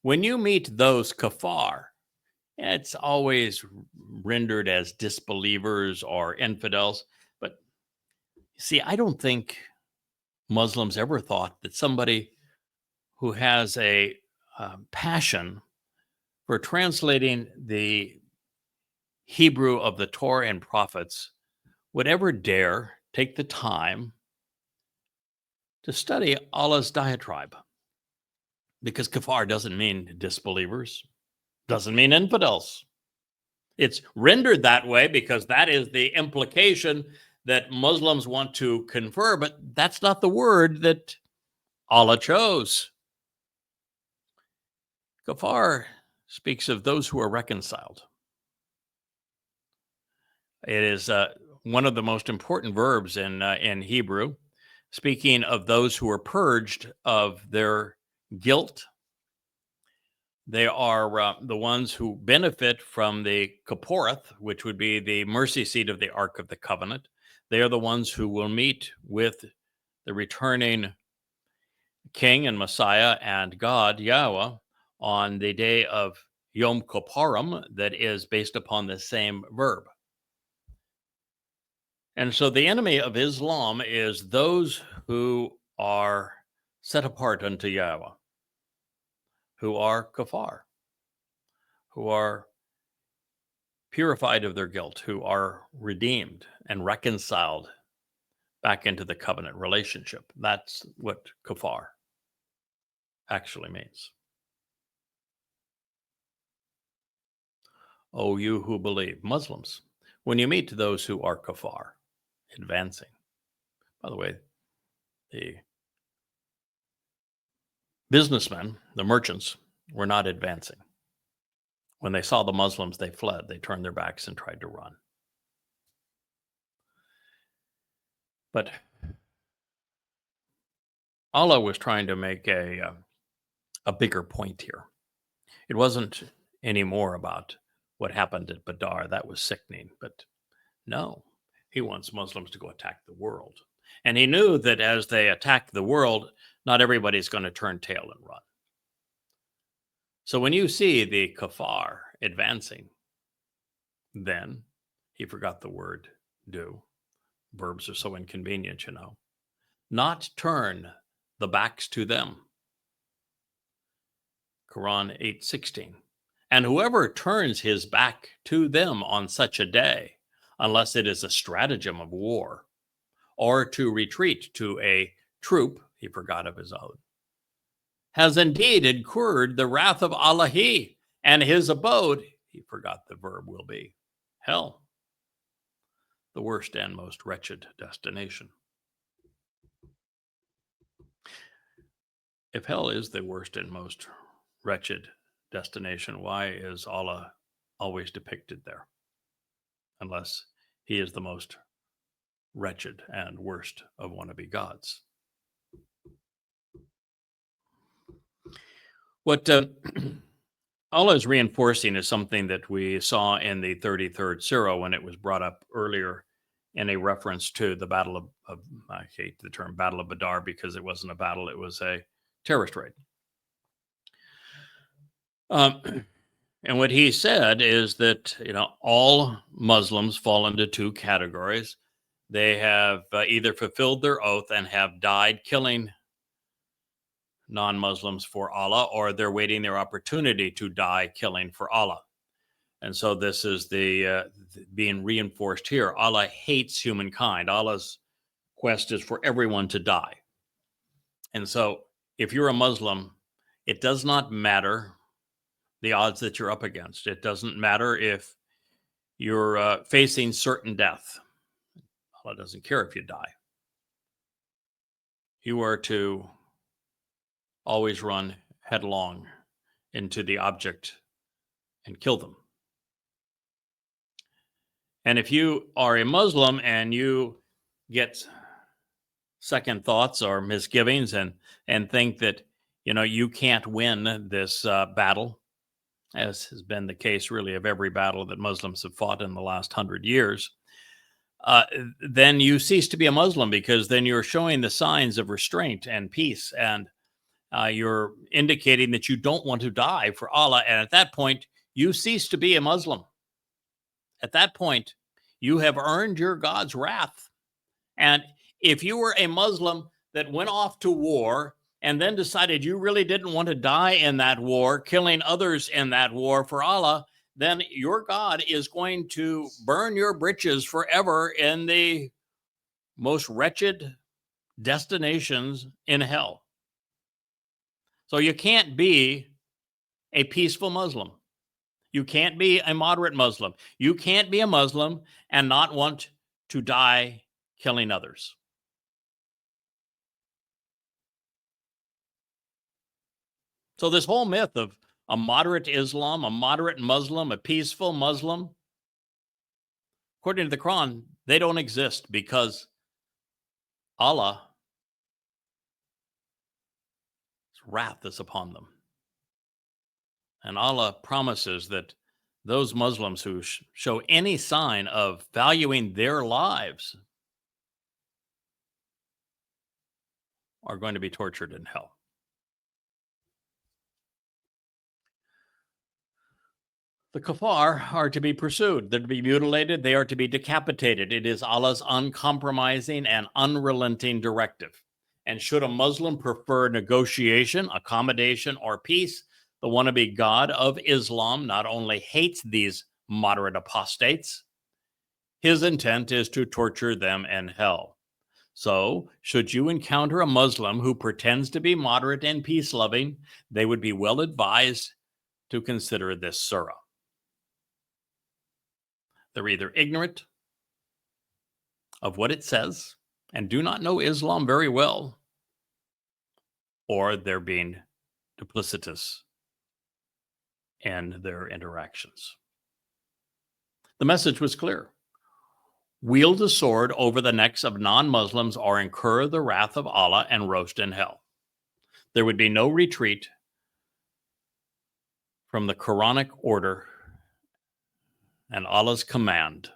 when you meet those kafar, it's always rendered as disbelievers or infidels. But see, I don't think Muslims ever thought that somebody who has a passion for translating the Hebrew of the Torah and prophets would ever dare take the time to study Allah's diatribe. Because kafar doesn't mean disbelievers, doesn't mean infidels. It's rendered that way because that is the implication that Muslims want to confer, but that's not the word that Allah chose. Kafar speaks of those who are reconciled. It is one of the most important verbs in Hebrew, speaking of those who are purged of their guilt. They are the ones who benefit from the Kaporeth, which would be the mercy seat of the Ark of the Covenant. They are the ones who will meet with the returning King and Messiah and God, Yahweh, on the day of Yom Kippurim, that is based upon the same verb. And so the enemy of Islam is those who are set apart unto Yahweh, who are kafar, who are purified of their guilt, who are redeemed and reconciled back into the covenant relationship. That's what kafar actually means. Oh, you who believe, Muslims, when you meet those who are kafar, advancing. By the way, the businessmen, the merchants, were not advancing. When they saw the Muslims, they fled. They turned their backs and tried to run. But Allah was trying to make a bigger point here. It wasn't anymore about what happened at Badr. That was sickening. But no, he wants Muslims to go attack the world. And he knew that as they attack the world, not everybody's going to turn tail and run. So when you see the kafar advancing, then he forgot the word do. Verbs are so inconvenient, you know. Not turn the backs to them. Quran 8:16. And whoever turns his back to them on such a day, unless it is a stratagem of war, or to retreat to a troop, he forgot of his own, has indeed incurred the wrath of Allah, and his abode, he forgot the verb, will be hell, the worst and most wretched destination. If hell is the worst and most wretched destination, why is Allah always depicted there? Unless he is the most wretched and worst of wannabe gods. What Allah is reinforcing is something that we saw in the 33rd surah when it was brought up earlier in a reference to the battle of I hate the term Battle of Badr because it wasn't a battle, it was a terrorist raid. And what he said is that, all Muslims fall into two categories. They have either fulfilled their oath and have died killing non-Muslims for Allah, or they're waiting their opportunity to die killing for Allah. And so this is the being reinforced here. Allah hates humankind. Allah's quest is for everyone to die. And so if you're a Muslim, it does not matter the odds that you're up against. It doesn't matter if you're facing certain death. Allah doesn't care if you die. You are to always run headlong into the object and kill them. And if you are a Muslim and you get second thoughts or misgivings and think that, you can't win this battle, as has been the case really of every battle that Muslims have fought in the last 100 years, then you cease to be a Muslim, because then you're showing the signs of restraint and peace, and you're indicating that you don't want to die for Allah. And at that point, you cease to be a Muslim. At that point, you have earned your God's wrath. And if you were a Muslim that went off to war and then decided you really didn't want to die in that war, killing others in that war for Allah, then your God is going to burn your britches forever in the most wretched destinations in hell. So you can't be a peaceful Muslim. You can't be a moderate Muslim. You can't be a Muslim and not want to die killing others. So this whole myth of a moderate Islam, a moderate Muslim, a peaceful Muslim, according to the Quran, they don't exist because Allah's wrath is upon them. And Allah promises that those Muslims who show any sign of valuing their lives are going to be tortured in hell. The kuffar are to be pursued. They're to be mutilated. They are to be decapitated. It is Allah's uncompromising and unrelenting directive. And should a Muslim prefer negotiation, accommodation, or peace, the wannabe God of Islam not only hates these moderate apostates, his intent is to torture them in hell. So, should you encounter a Muslim who pretends to be moderate and peace-loving, they would be well advised to consider this surah. They're either ignorant of what it says and do not know Islam very well, or they're being duplicitous in their interactions. The message was clear. Wield the sword over the necks of non-Muslims or incur the wrath of Allah and roast in hell. There would be no retreat from the Quranic order and Allah's command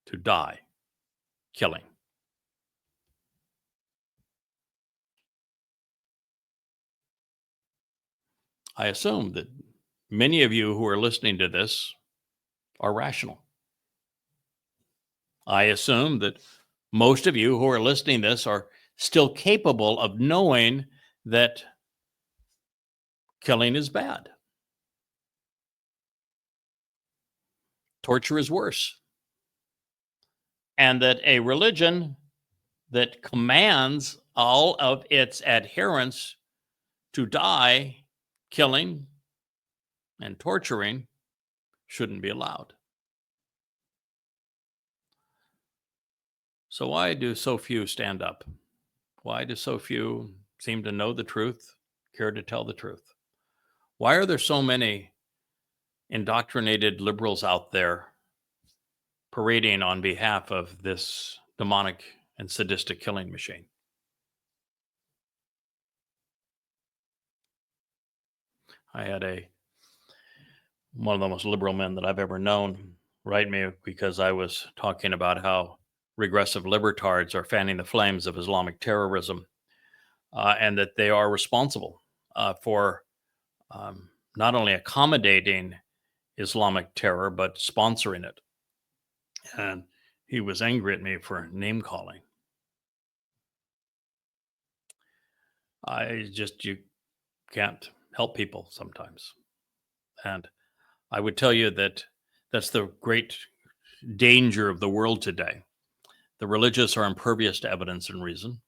to die killing. I assume that many of you who are listening to this are rational. I assume that most of you who are listening to this are still capable of knowing that killing is bad. Torture is worse. And that a religion that commands all of its adherents to die killing and torturing shouldn't be allowed. So why do so few stand up? Why do so few seem to know the truth, care to tell the truth? Why are there so many indoctrinated liberals out there parading on behalf of this demonic and sadistic killing machine? I had one of the most liberal men that I've ever known write me because I was talking about how regressive libertards are fanning the flames of Islamic terrorism, and that they are responsible for not only accommodating Islamic terror, but sponsoring it. And he was angry at me for name calling. You can't help people sometimes. And I would tell you that that's the great danger of the world today. The religious are impervious to evidence and reason.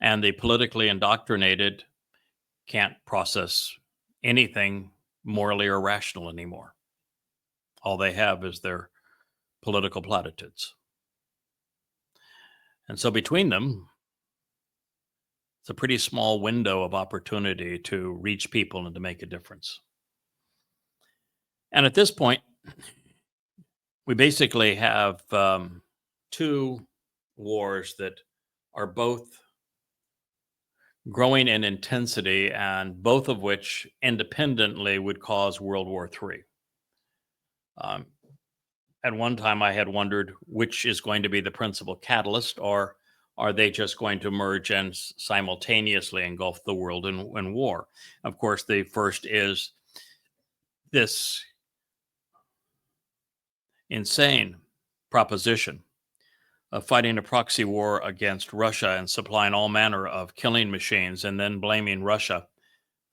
And the politically indoctrinated can't process anything morally or rational anymore. All they have is their political platitudes. And so between them, it's a pretty small window of opportunity to reach people and to make a difference. And at this point, we basically have two wars that are both growing in intensity, and both of which independently would cause World War III. At one time, I had wondered which is going to be the principal catalyst, or are they just going to merge and simultaneously engulf the world in war? Of course, the first is this insane proposition of fighting a proxy war against Russia and supplying all manner of killing machines, and then blaming Russia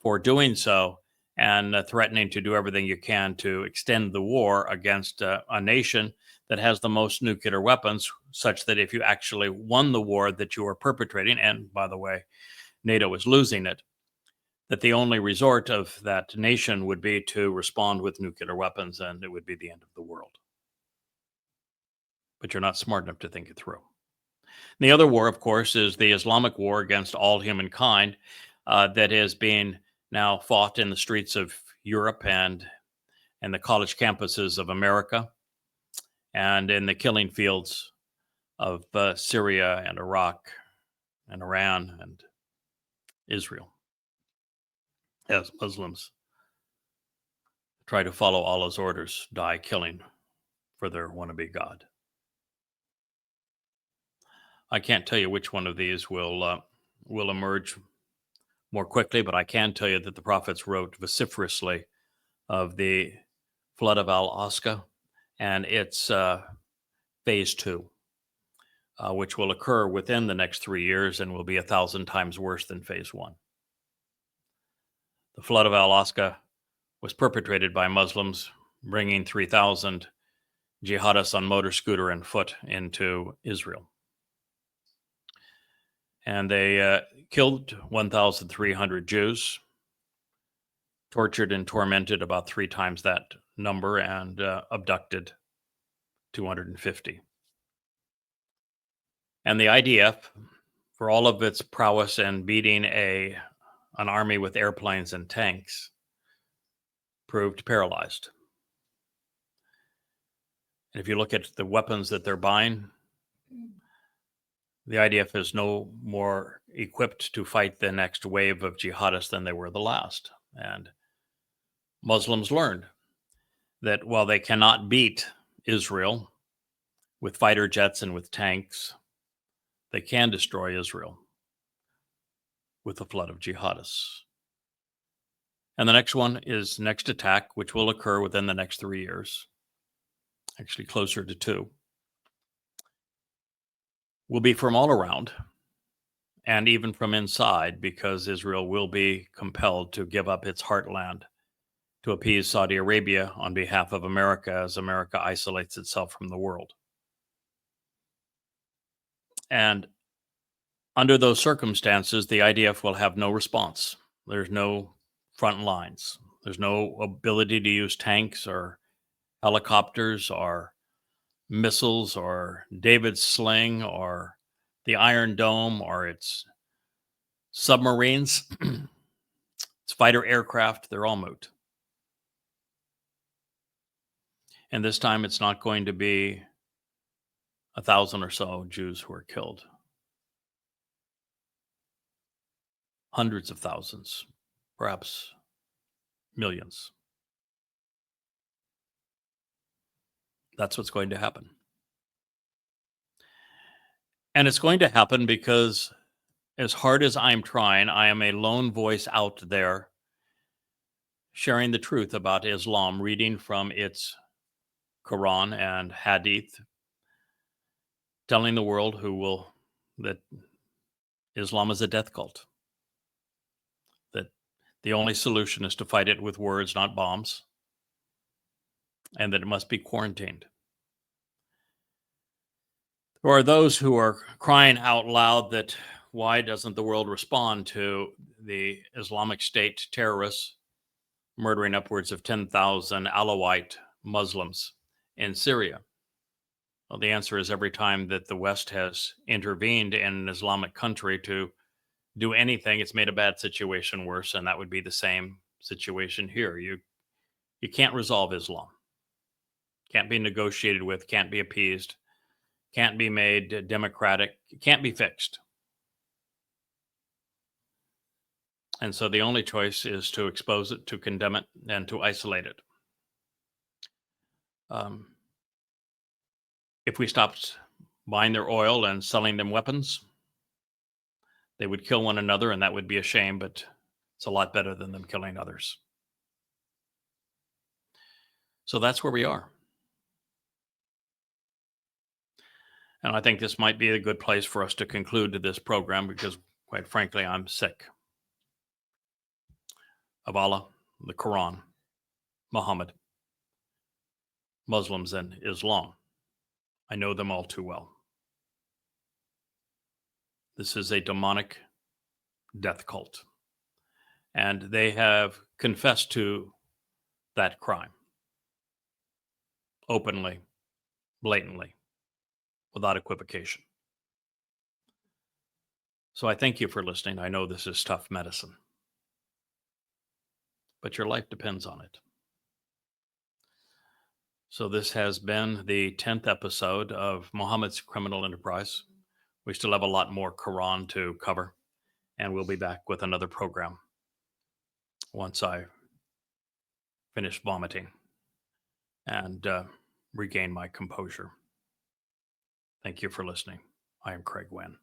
for doing so, and threatening to do everything you can to extend the war against a nation that has the most nuclear weapons, such that if you actually won the war that you were perpetrating, and by the way, NATO is losing it, that the only resort of that nation would be to respond with nuclear weapons, and it would be the end of the world. But you're not smart enough to think it through. The other war, of course, is the Islamic war against all humankind that is being now fought in the streets of Europe and the college campuses of America and in the killing fields of Syria and Iraq and Iran and Israel, as Muslims try to follow Allah's orders, die killing for their wannabe God. I can't tell you which one of these will emerge more quickly, but I can tell you that the prophets wrote vociferously of the flood of Al-Aqsa and its phase 2, which will occur within the next 3 years and will be 1,000 times worse than phase 1. The flood of Al-Aqsa was perpetrated by Muslims, bringing 3,000 jihadists on motor scooter and foot into Israel. And they killed 1,300 Jews, tortured and tormented about 3 times that number, and abducted 250. And the IDF, for all of its prowess in beating an army with airplanes and tanks, proved paralyzed. And if you look at the weapons that they're buying, the IDF is no more equipped to fight the next wave of jihadists than they were the last. And Muslims learned that while they cannot beat Israel with fighter jets and with tanks, they can destroy Israel with a flood of jihadists. And the next one is next attack, which will occur within the next 3 years, actually closer to 2, will be from all around and even from inside, because Israel will be compelled to give up its heartland to appease Saudi Arabia on behalf of America as America isolates itself from the world. And under those circumstances, the IDF will have no response. There's no front lines. There's no ability to use tanks or helicopters or missiles or David's sling or the Iron Dome or its submarines, its fighter aircraft. They're all moot. And this time it's not going to be 1,000 or so Jews who are killed. Hundreds of thousands, perhaps millions. That's what's going to happen. And it's going to happen because, as hard as I'm trying, I am a lone voice out there sharing the truth about Islam, reading from its Quran and Hadith, telling the world that Islam is a death cult, that the only solution is to fight it with words, not bombs, and that it must be quarantined. There are those who are crying out loud that why doesn't the world respond to the Islamic State terrorists murdering upwards of 10,000 Alawite Muslims in Syria? Well, the answer is every time that the West has intervened in an Islamic country to do anything, it's made a bad situation worse, and that would be the same situation here. You can't resolve Islam. Can't be negotiated with, can't be appeased, can't be made democratic, can't be fixed. And so the only choice is to expose it, to condemn it, and to isolate it. If we stopped buying their oil and selling them weapons, they would kill one another, and that would be a shame, but it's a lot better than them killing others. So that's where we are. And I think this might be a good place for us to conclude this program because, quite frankly, I'm sick of Allah the Quran, Muhammad, Muslims, and Islam. I know them all too well. This is a demonic death cult. And they have confessed to that crime openly, blatantly, without equivocation. So I thank you for listening. I know this is tough medicine, but your life depends on it. So this has been the 10th episode of Mohammed's Criminal Enterprise. We still have a lot more Quran to cover, and we'll be back with another program once I finish vomiting and regain my composure. Thank you for listening. I am Craig Winn.